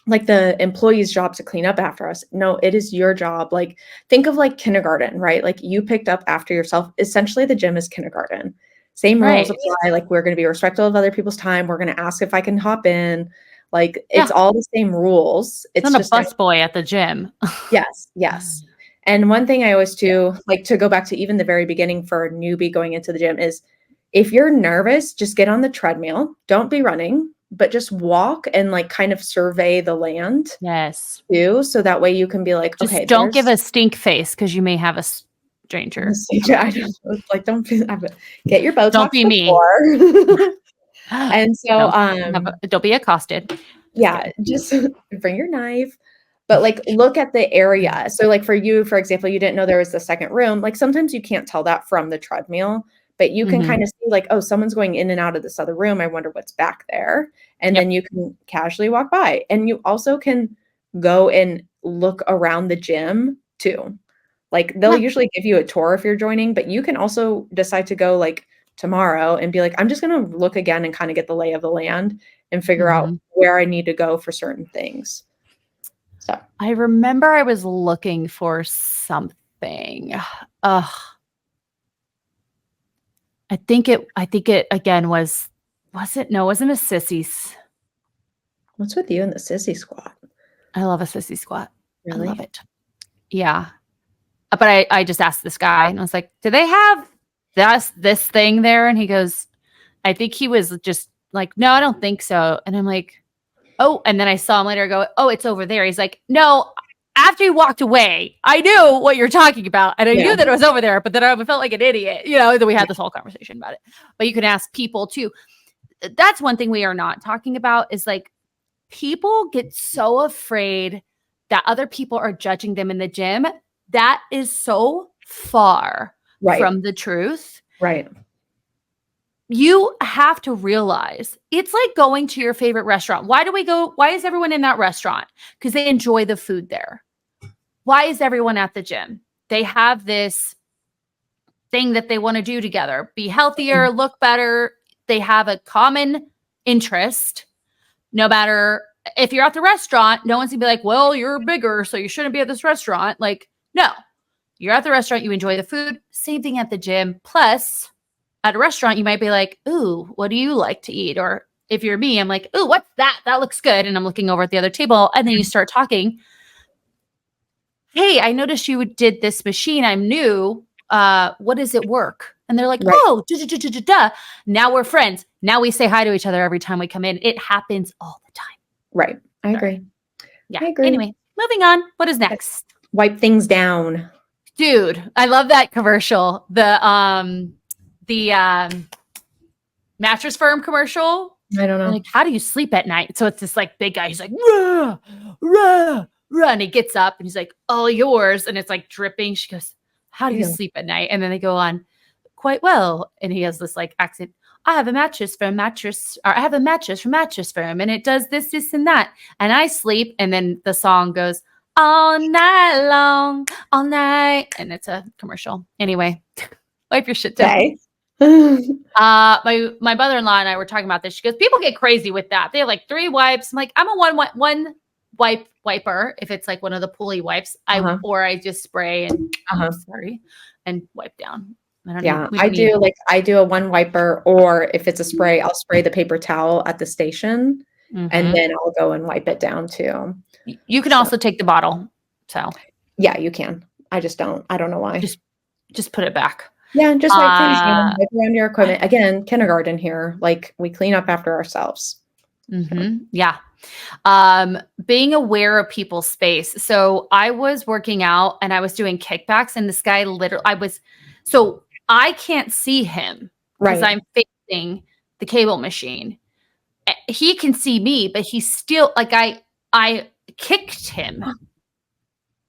like the employee's job to clean up after us. No, it is your job. Like think of like kindergarten, right? Like you picked up after yourself. Essentially the gym is kindergarten. Same rules apply. Like we're going to be respectful of other people's time. We're going to ask if I can hop in. Like it's all the same rules. It's not just a busboy at the gym. Yes. And one thing I always do, like to go back to even the very beginning for a newbie going into the gym is if you're nervous, just get on the treadmill. Don't be running, but just walk and like kind of survey the land. Yes. Too. So that way you can be like, just okay, don't give a stink face because you may have a stranger. I just like don't get your Botox. Don't be me. And so don't be accosted. Yeah, just bring your knife. But like look at the area. So like for you, for example, you didn't know there was the second room. Like sometimes you can't tell that from the treadmill, but you can kind of see like, oh, someone's going in and out of this other room. I wonder what's back there. And then you can casually walk by. And you also can go and look around the gym too. Like they'll usually give you a tour if you're joining, but you can also decide to go like tomorrow and be like, I'm just going to look again and kind of get the lay of the land and figure out where I need to go for certain things. So I remember I was looking for something. I think it again was it? No, it wasn't a sissy's. What's with you and the sissy squat? I love a sissy squat. Really? I love it. Yeah. But I just asked this guy and I was like, do they have this thing there? And he goes, I think he was just like, no, I don't think so. And I'm like, oh, and then I saw him later go, oh, it's over there. He's like, no, after he walked away, I knew what you're talking about. And I knew that it was over there, but then I felt like an idiot, you know, that we had this whole conversation about it. But you can ask people too. That's one thing we are not talking about is like people get so afraid that other people are judging them in the gym. That is so far from the truth. Right. You have to realize it's like going to your favorite restaurant. Why do we go? Why is everyone in that restaurant? Because they enjoy the food there. Why is everyone at the gym? They have this thing that they want to do together, be healthier, look better. They have a common interest. No matter if you're at the restaurant, no one's gonna be like, well, you're bigger, so you shouldn't be at this restaurant. Like, no, you're at the restaurant, you enjoy the food. Same thing at the gym. Plus, at a restaurant, you might be like, ooh, what do you like to eat? Or if you're me, I'm like, ooh, what's that? That looks good. And I'm looking over at the other table. And then you start talking. hey, I noticed you did this machine. I'm new. What does it work? And they're like, Right. oh, duh. Now we're friends. Now we say hi to each other every time we come in. It happens all the time. Right. I Sorry. agree. Yeah. I agree. Anyway, moving on. What is next? Wipe things down. Dude, I love that commercial. The Mattress Firm commercial. I don't know. Like, how do you sleep at night? So it's this like big guy. He's like, rah, rah, rah. And he gets up and he's like, all yours. And it's like dripping. She goes, how do you Ew. sleep at night? And then they go on, quite well. And he has this like accent. I have a mattress from Mattress Firm. And it does this, this, and that. And I sleep. And then the song goes, all night long, all night. And it's a commercial. Anyway, wipe your shit down. Okay. My mother-in-law and I were talking about this. She goes, people get crazy with that. They have like 3 wipes. I'm like, I'm a one wiper. If it's like one of the pulley wipes, or I just spray and sorry and wipe down. I don't I do a 1 wiper, or if it's a spray, I'll spray the paper towel at the station and then I'll go and wipe it down too. You can also take the bottle. So yeah, you can. I just don't. I don't know why. Just put it back. Yeah, just wipe things down, wipe around your equipment. Again, kindergarten here. Like, we clean up after ourselves. Yeah. Being aware of people's space. So I was working out and I was doing kickbacks, and this guy so I can't see him because I'm facing the cable machine. He can see me, but he's still like, I kicked him.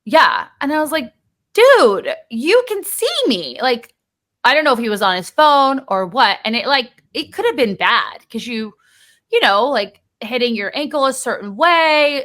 Yeah. And I was like, dude, you can see me. Like, I don't know if he was on his phone or what. And it could have been bad because like hitting your ankle a certain way,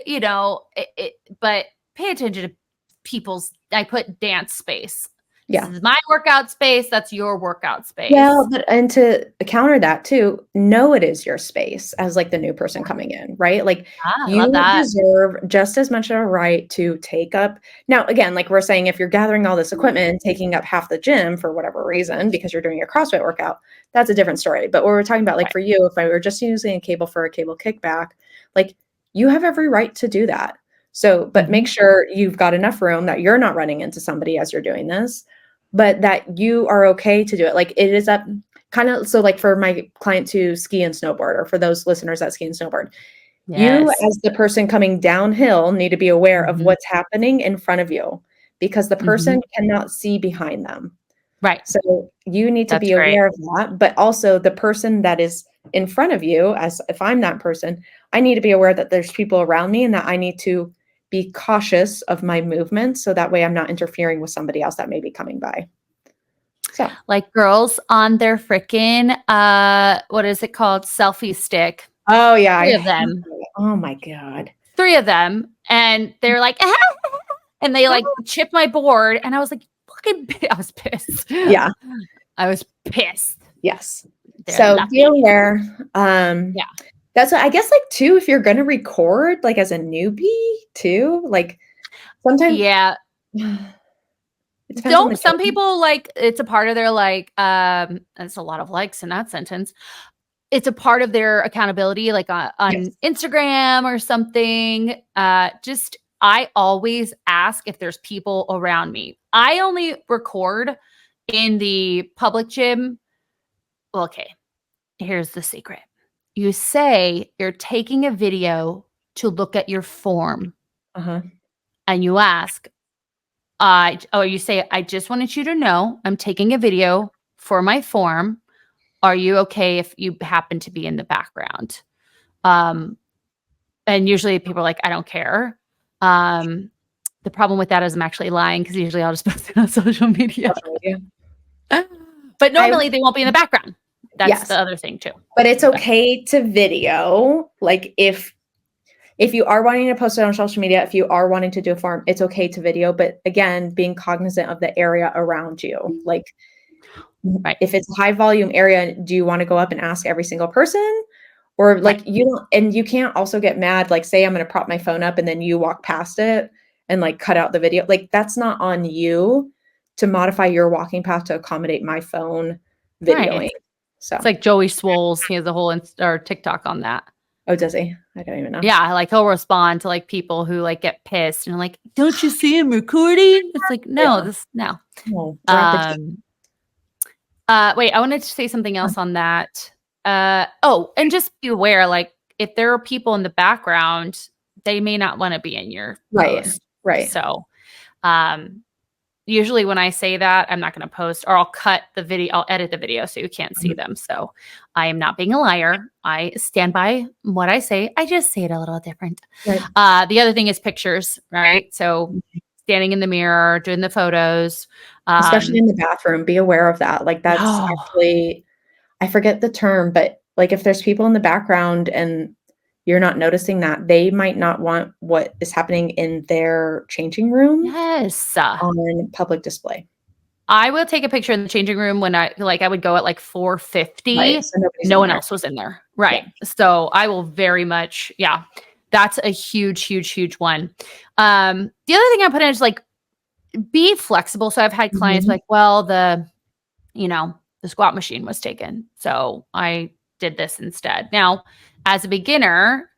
but pay attention to I put dance space. Yeah. This is my workout space. That's your workout space. Yeah, and to counter that too, know it is your space as like the new person coming in, right? Like, you deserve just as much of a right to take up. Now, again, like we're saying, if you're gathering all this equipment and taking up half the gym for whatever reason, because you're doing a CrossFit workout, that's a different story. But what we're talking about, like for you, if I were just using a cable for a cable kickback, like you have every right to do that. So, but make sure you've got enough room that you're not running into somebody as you're doing this, but that you are okay to do it. Like, it is up kind of, so like for my client to ski and snowboard, or for those listeners that ski and snowboard, you as the person coming downhill need to be aware of what's happening in front of you, because the person cannot see behind them. Right. So you need to be aware of that, but also the person that is in front of you, as if I'm that person, I need to be aware that there's people around me and that I need to be cautious of my movements, so that way I'm not interfering with somebody else that may be coming by. So, like girls on their freaking what is it called? Selfie stick. Oh yeah, 3 of them. Oh my God. 3 of them, and they're like, and they like chip my board, and I was like, I was pissed. Yeah, I was pissed. Yes. So be aware. Yeah. That's what I guess, like, too, if you're going to record, like, as a newbie too, like, sometimes. Yeah. Some people, like, it's a part of their, like, that's a lot of likes in that sentence. It's a part of their accountability, like on Instagram or something. I always ask if there's people around me. I only record in the public gym. Well, okay, here's the secret. You say you're taking a video to look at your form. And you ask, you say, I just wanted you to know I'm taking a video for my form. Are you okay if you happen to be in the background? And usually people are like, I don't care. The problem with that is I'm actually lying, because usually I'll just post it on social media. But normally they won't be in the background. That's the other thing too. But it's okay to video. Like, if you are wanting to post it on social media, if you are wanting to do a form, it's okay to video. But again, being cognizant of the area around you. Like, if it's a high volume area, do you want to go up and ask every single person? Or like you don't, and you can't also get mad. Like, say I'm going to prop my phone up and then you walk past it and like cut out the video. Like, that's not on you to modify your walking path to accommodate my phone videoing. So it's like Joey Swoles. He has a whole TikTok on that. Oh, does he? I don't even know. Yeah, like he'll respond to like people who like get pissed and like, don't you see him recording? It's like, no, Yeah. no. Oh, drop the T. Wait, I wanted to say something else on that. And just be aware, like if there are people in the background, they may not want to be in your Right. post. Right. So usually when I say that, I'm not going to post, or I'll cut the video, I'll edit the video so you can't see them. So I am not being a liar. I stand by what I say. I just say it a little different. Right. The other thing is pictures, right? So standing in the mirror, doing the photos. Especially in the bathroom, be aware of that. Like that's actually, I forget the term, but like if there's people in the background and you're not noticing that, they might not want what is happening in their changing room Yes. on public display. I will take a picture in the changing room when I would go at like 4:50. Right, so no one else was in there. Right. Yeah. So I will very much, that's a huge, huge, huge one. The other thing I put in is like, be flexible. So I've had clients like, well, the squat machine was taken, so I did this instead. Now, as a beginner,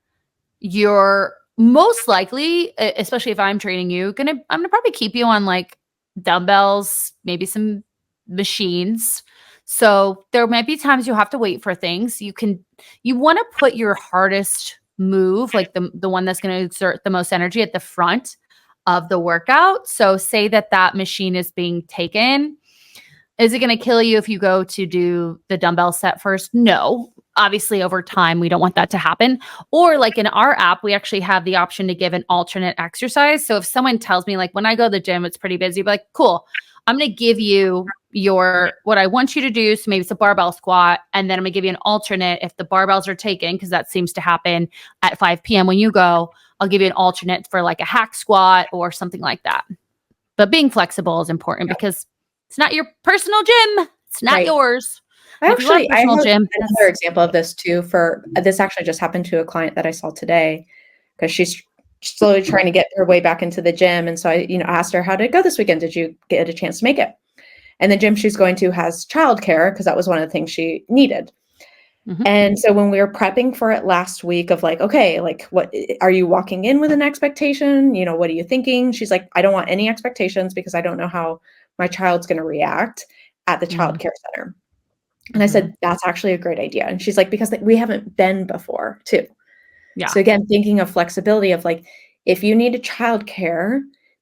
you're most likely, especially if I'm training you, I'm gonna probably keep you on like dumbbells, maybe some machines. So there might be times you'll have to wait for things. You want to put your hardest move, like the one that's going to exert the most energy, at the front of the workout. So say that machine is being taken. Is it going to kill you if you go to do the dumbbell set first? No. Obviously, over time, we don't want that to happen. Or like in our app, we actually have the option to give an alternate exercise. So if someone tells me like when I go to the gym, it's pretty busy, but like, cool, I'm going to give you what I want you to do. So maybe it's a barbell squat. And then I'm going to give you an alternate if the barbells are taken, because that seems to happen at 5 p.m. when you go. I'll give you an alternate for like a hack squat or something like that. But being flexible is important because it's not your personal gym. It's not yours. I have another example of this too. This actually just happened to a client that I saw today, because she's slowly trying to get her way back into the gym. And so I, asked her, how did it go this weekend? Did you get a chance to make it? And the gym she's going to has childcare, because that was one of the things she needed. And so when we were prepping for it last week of like, okay, like what are you walking in with an expectation? What are you thinking? She's like, I don't want any expectations because I don't know how my child's going to react at the childcare center. And I said, that's actually a great idea. And she's like, because we haven't been before too. Yeah. So again, thinking of flexibility of like, if you need a childcare,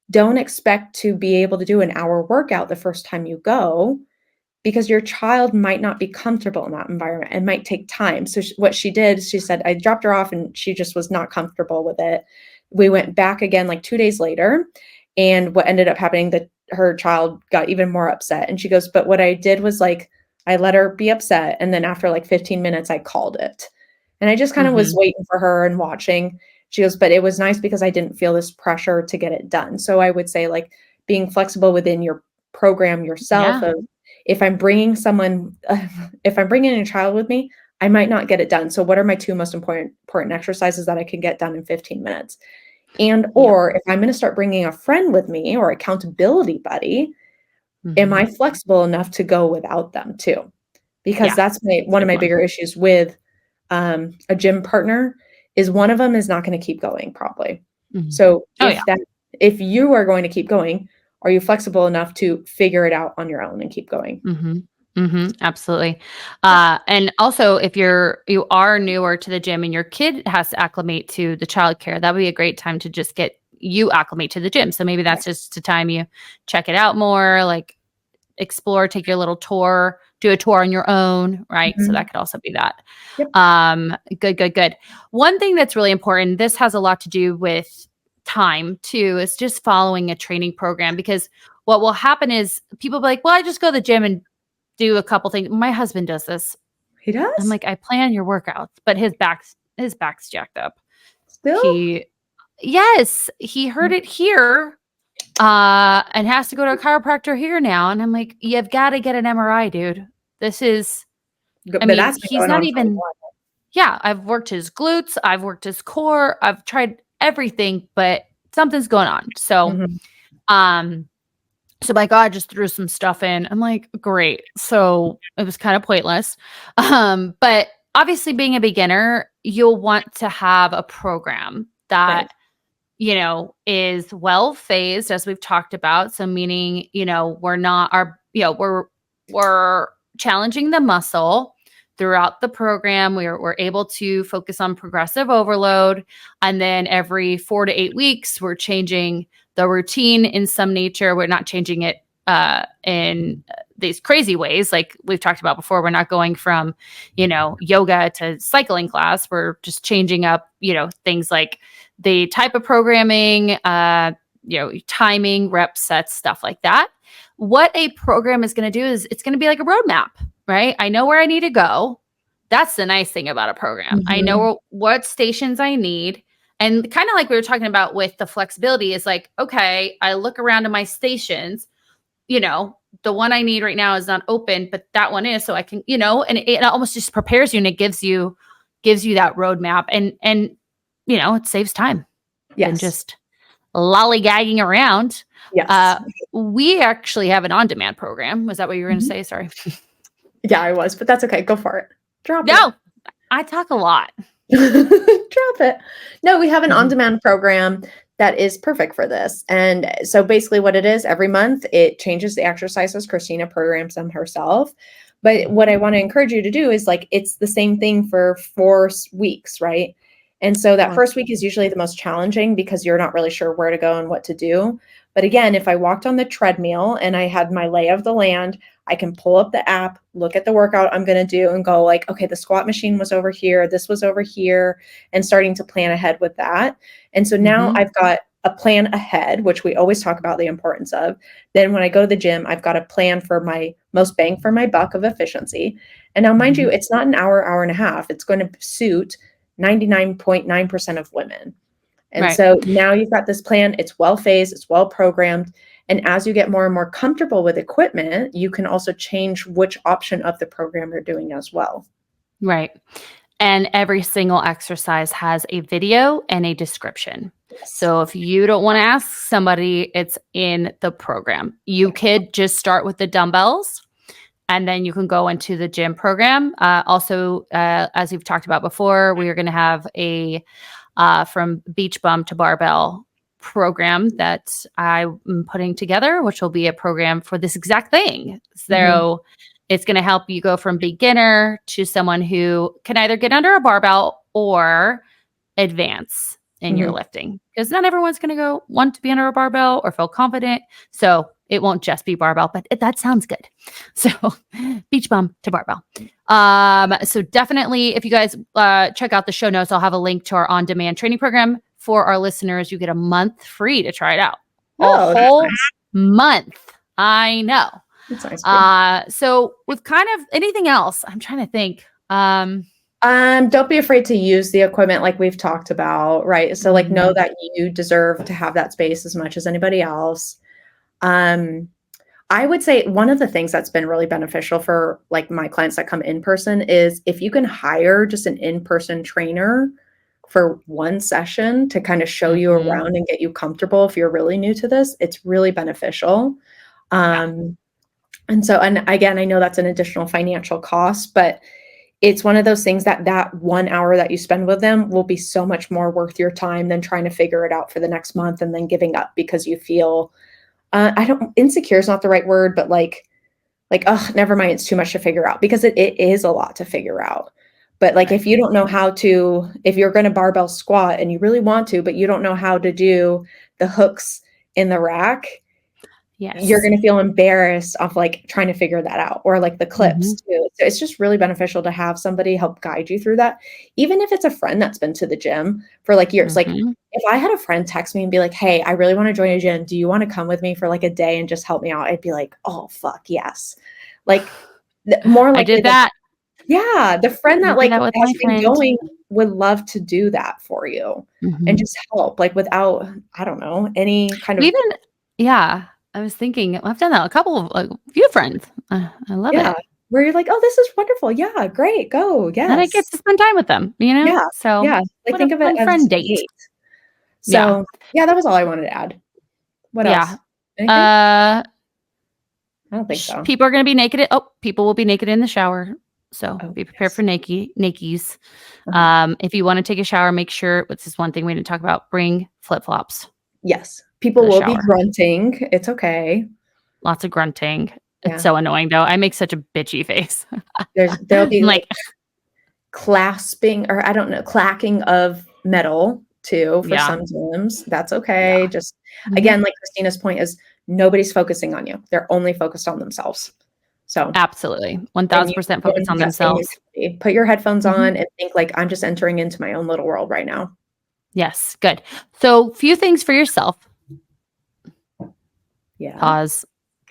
don't expect to be able to do an hour workout the first time you go, because your child might not be comfortable in that environment. It might take time. So what she did, she said, I dropped her off and she just was not comfortable with it. We went back again like 2 days later. And what ended up happening, that her child got even more upset. And she goes, but what I did was like, I let her be upset. And then after like 15 minutes, I called it. And I just kind of was waiting for her and watching. She goes, but it was nice because I didn't feel this pressure to get it done. So I would say like being flexible within your program yourself. Of, if I'm bringing in a child with me, I might not get it done. So what are my two most important exercises that I can get done in 15 minutes? And, or if I'm going to start bringing a friend with me or accountability buddy, am I flexible enough to go without them too? Because that's one of my bigger issues with a gym partner is one of them is not going to keep going probably. So if you are going to keep going, are you flexible enough to figure it out on your own and keep going? Absolutely. And also if you are newer to the gym and your kid has to acclimate to the childcare, that would be a great time to just get you acclimate to the gym. So maybe that's just the time you check it out more, like explore, take your little tour, do a tour on your own, right? So that could also be that. Good. One thing that's really important, this has a lot to do with time too, is just following a training program, because what will happen is people will be like, well, I just go to the gym and do a couple things. My husband does this. He does? I'm like, I plan your workouts, but his back's jacked up. Still? Yes, he heard it here and has to go to a chiropractor here now. And I'm like, you've got to get an MRI, dude. This is, he's not even, I've worked his glutes. I've worked his core. I've tried everything, but something's going on. So, so my God just threw some stuff in. I'm like, great. So it was kind of pointless. But obviously being a beginner, you'll want to have a program that, Right. is well phased, as we've talked about. So meaning, we're challenging the muscle throughout the program. We're able to focus on progressive overload. And then every 4 to 8 weeks, we're changing the routine in some nature. We're not changing it in these crazy ways. Like we've talked about before, we're not going from, yoga to cycling class. We're just changing up, things like the type of programming, timing, rep sets, stuff like that. What a program is going to do is it's going to be like a roadmap, right? I know where I need to go. That's the nice thing about a program. I know what stations I need. And kind of like we were talking about with the flexibility is like, okay, I look around at my stations, the one I need right now is not open, but that one is, so I can, and it almost just prepares you and it gives you that roadmap and it saves time than Yes. just lollygagging around. Yes. We actually have an on-demand program. Was that what you were going to say? Sorry. Yeah, I was, but that's okay. Go for it. Drop it. No, I talk a lot. Drop it. No, we have an on-demand program that is perfect for this. And so basically what it is, every month it changes the exercises. Christina programs them herself. But what I want to encourage you to do is like, it's the same thing for 4 weeks, right? And so that first week is usually the most challenging because you're not really sure where to go and what to do. But again, if I walked on the treadmill and I had my lay of the land, I can pull up the app, look at the workout I'm going to do and go like, okay, the squat machine was over here. This was over here, and starting to plan ahead with that. And so now I've got a plan ahead, which we always talk about the importance of. Then when I go to the gym, I've got a plan for my most bang for my buck of efficiency. And now, mind you, it's not an hour and a half. It's going to suit 99.9% of women. And so now you've got this plan. It's well phased. It's well programmed. And as you get more and more comfortable with equipment, you can also change which option of the program you're doing as well. Right. And every single exercise has a video and a description. Yes. So if you don't want to ask somebody, it's in the program. You could just start with the dumbbells and then you can go into the gym program. Also, as we've talked about before, we are going to have a from beach bum to barbell program that I'm putting together, which will be a program for this exact thing. So it's going to help you go from beginner to someone who can either get under a barbell or advance in your lifting, because not everyone's going to want to be under a barbell or feel confident. So it won't just be barbell, but that sounds good. So beach bum to barbell. So definitely, if you guys check out the show notes, I'll have a link to our on-demand training program. For our listeners, you get a month free to try it out. A whole month. I know. That's nice. So with kind of anything else, I'm trying to think. Don't be afraid to use the equipment like we've talked about, right? So like know that you deserve to have that space as much as anybody else. I would say one of the things that's been really beneficial for like my clients that come in person is if you can hire just an in-person trainer for one session to kind of show you around and get you comfortable if you're really new to this, it's really beneficial. And again, I know that's an additional financial cost, but it's one of those things that 1 hour that you spend with them will be so much more worth your time than trying to figure it out for the next month and then giving up because you feel, insecure is not the right word, but like, oh, never mind, it's too much to figure out, because it is a lot to figure out. But like, if you don't know how to, if you're going to barbell squat and you really want to, but you don't know how to do the hooks in the rack, you're going to feel embarrassed of like trying to figure that out, or like the clips too. So it's just really beneficial to have somebody help guide you through that. Even if it's a friend that's been to the gym for like years, like if I had a friend text me and be like, hey, I really want to join a gym. Do you want to come with me for like a day and just help me out? I'd be like, oh, fuck yes. Like more like I did that. Yeah. The friend that like has been going would love to do that for you and just help, like without, I don't know, any kind of. I was thinking, I've done that a couple of a few friends. I love it. Where you're like, oh, this is wonderful. Yeah, great. Go. Yes. And I get to spend time with them, Yeah. So Like think of it as friend date. So that was all I wanted to add. What else? Anything? I don't think so. People are going to be naked. People will be naked in the shower. So Oh, be prepared yes. for Nikes. Uh-huh. If you want to take a shower, make sure, what's this one thing we didn't talk about? Bring flip-flops Yes. to People the will be shower. grunting. It's okay. Lots of grunting. It's Yeah. so annoying though. I make such a bitchy face. There'll I'm be like, clasping or I don't know, clacking of metal too for yeah. some gyms. That's Yeah. okay. Just Mhm. again, like Christina's point is nobody's focusing on you. They're only focused on themselves. So Absolutely. and you 1000% get focus into on that same themselves. mentality. Put your headphones Mhm. on and think like I'm just entering into my own little world right now. Yes, good. So, few things for yourself. Yeah. Pause.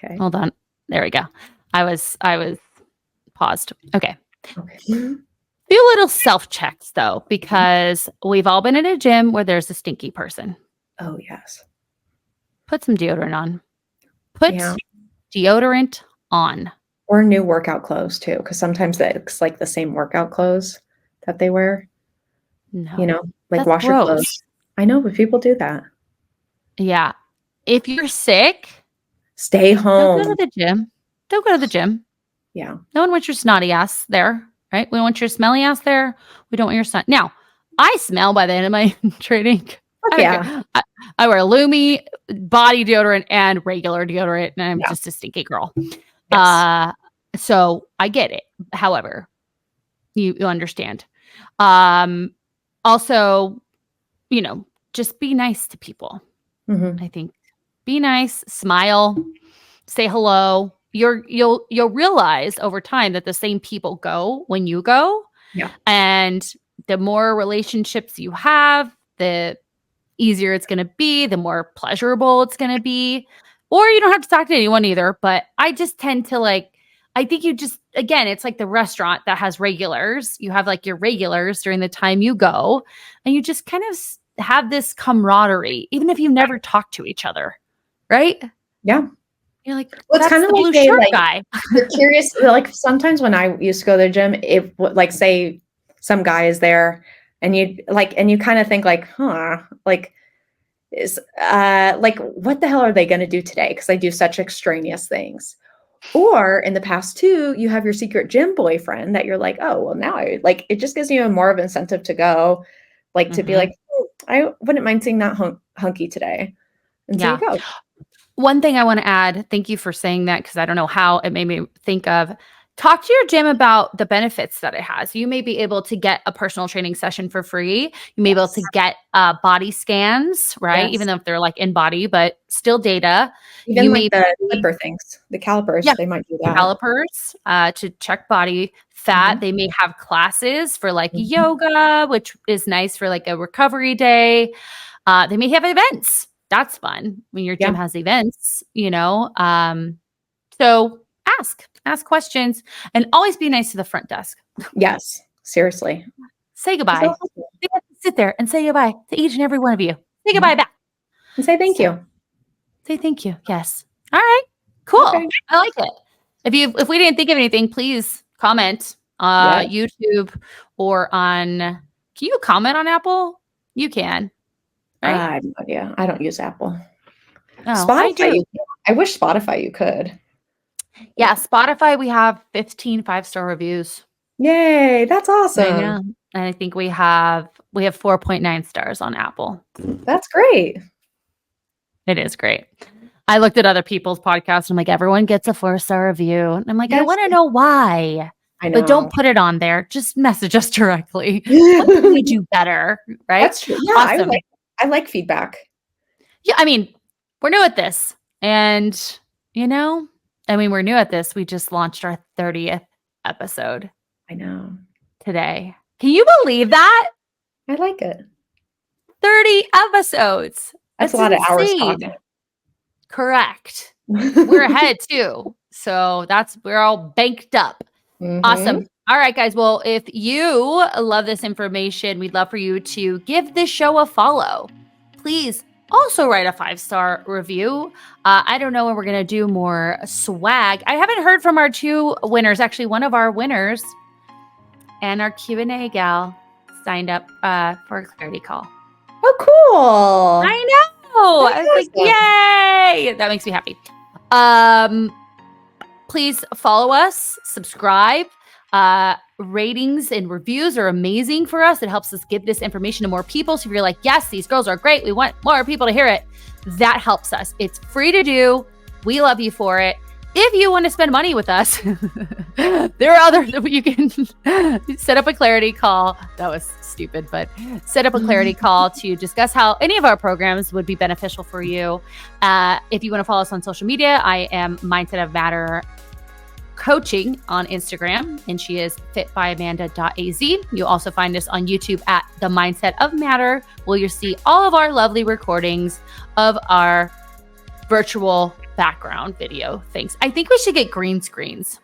Okay. Hold on. There we go. I was paused. Okay. Okay. Few little self checks though, because we've all been in a gym where there's a stinky person. Oh yes. Put some deodorant on. Put Yeah. deodorant on. Or new workout clothes too, because sometimes it's like the same workout clothes that they wear, No, like that's wash your gross. clothes. I know, but people do that. Yeah. If you're sick, Stay don't go to home. the gym. Don't go to the gym. Yeah. No one wants your snotty ass there, right? We want your smelly ass there. We don't want your snot. Now, I smell by the end of my training. Fuck I don't yeah. care. I wear Lumi, body deodorant, and regular deodorant, and I'm Yeah. just a stinky girl. Yes. So I get it. However, you understand. Um, also, just be nice to people. Mhm. I think be nice, smile, say hello. You'll realize over time that the same people go when you go, Yeah. and the more relationships you have, the easier it's going to be, the more pleasurable it's going to be. Or you don't have to talk to anyone either, but I just tend to I think you just, again, it's like the restaurant that has regulars. You have like your regulars during the time you go, and you just kind of have this camaraderie, even if you never talk to each other, right? Yeah. You're like, Well, it's that's kinda the like blue they, shirt like guy. the curious like, sometimes when I used to go to the gym, if like, say some guy is there and you kinda think like, "Huh," like, "What the hell are they gonna do today?" Because they do such extraneous things. Or in the past too, you have your secret gym boyfriend that you're like, "Oh, well, now I" like, it just gives you a more of incentive to go, like, to be Hmm. like, I wouldn't mind seeing that hunky today." And so you Yeah. go. One thing I want to add, thank you for saying that because I don't know how it made me think of. Talk to your gym about the benefits that it has. You may be able to get a personal training session for free. You may be able to Yes. get body scans, right? Even Yes. though if they're like in body, but still data. You Even may like the be, clipper things, the calipers, yeah, they might do that. calipers to check body fat. Mhm. They may have classes for like Mhm. yoga, which is nice for like a recovery day. They may have events. That's fun when your gym Yeah. has events. So ask questions, and always be nice to the front desk. Yes. Seriously. Say 'Cause they'll goodbye. help you. They have to sit there and say goodbye to each and every one of you. Say goodbye Mhm. back. And say thank So you. say thank you. Yes. All right. Cool. Okay. I like it. If we didn't think of anything, please comment Yeah. YouTube or on. Can you comment on Apple? You can, right? I have no idea. I don't use Apple. Oh, I Spotify, do. you can. I wish Spotify you could. Yeah, Spotify, we have 15 5-star reviews. Yay, that's I awesome. know. And I think we have 4.9 stars on Apple. That's great. It is great. I looked at other people's podcasts. And I'm like, everyone gets a 4-star review. And I'm like, I Yes, want to know why. I But know. don't put it on there. Just message us directly. What can we do better? Right? That's true. Yeah, Awesome. I like feedback. Yeah, I mean, we're new at this. And, we're new at this. We just launched our 30th episode I know. today. Can you believe that? I like it. 30 episodes. That's a That's lot of hours insane. talking. Correct. We're ahead too. So we're all banked up. Mhm. Awesome. All right, guys. Well, if you love this information, we'd love for you to give this show a follow. Please also write a 5-star review. I don't know when we're going to do more swag. I haven't heard from our 2 winners. Actually, one of our winners and our Q&A gal signed up for a clarity call. Oh, cool. I know. That's I was like, awesome. yay. That makes me happy. Please follow us, subscribe. Ratings and reviews are amazing for us. It helps us get this information to more people. So if you're like, yes, these girls are great, we want more people to hear it, that helps us. It's free to do. We love you for it. If you want to spend money with us, there are other, you can set up a clarity call. That was stupid, but set up a clarity call to discuss how any of our programs would be beneficial for you. If you want to follow us on social media, I am Mindset of Matter Coaching on Instagram, and she is fitbyamanda.az. You'll also find us on YouTube at The Mindset of Matter, where you'll see all of our lovely recordings of our virtual background video things. I think we should get green screens.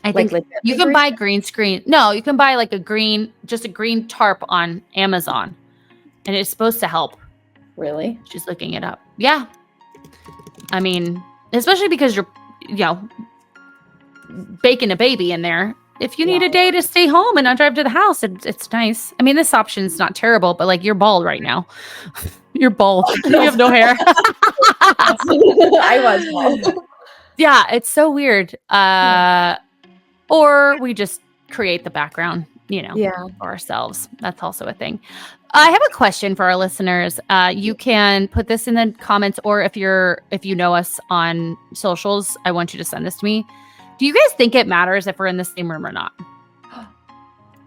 I think you can buy green screen. No, you can buy like a green tarp on Amazon, and it's supposed to help. Really? She's looking it up. Yeah. I mean, especially because you're, baking a baby in there. If you need a day to stay home and not drive to the house, it's nice. I mean, this option's not terrible, but like you're bald right now. You're bald. You have no hair. I was bald. Yeah, it's so weird. Or we just create the background, for ourselves. That's also a thing. I have a question for our listeners. You can put this in the comments, or if you know us on socials, I want you to send this to me. Do you guys think it matters if we're in the same room or not?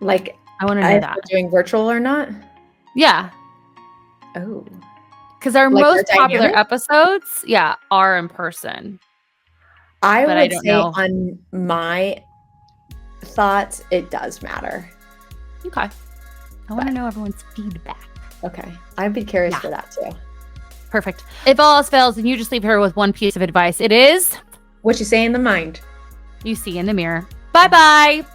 Like, I want to know that. Doing virtual or not? Yeah. Oh. Because our most popular episodes, are in person. I would say on my thoughts, it does matter. Okay. I want to know everyone's feedback. Okay. I'd be curious for that too. Perfect. If all else fails and you just leave her with one piece of advice, it is... what you say in the mind. You see in the mirror. Bye-bye.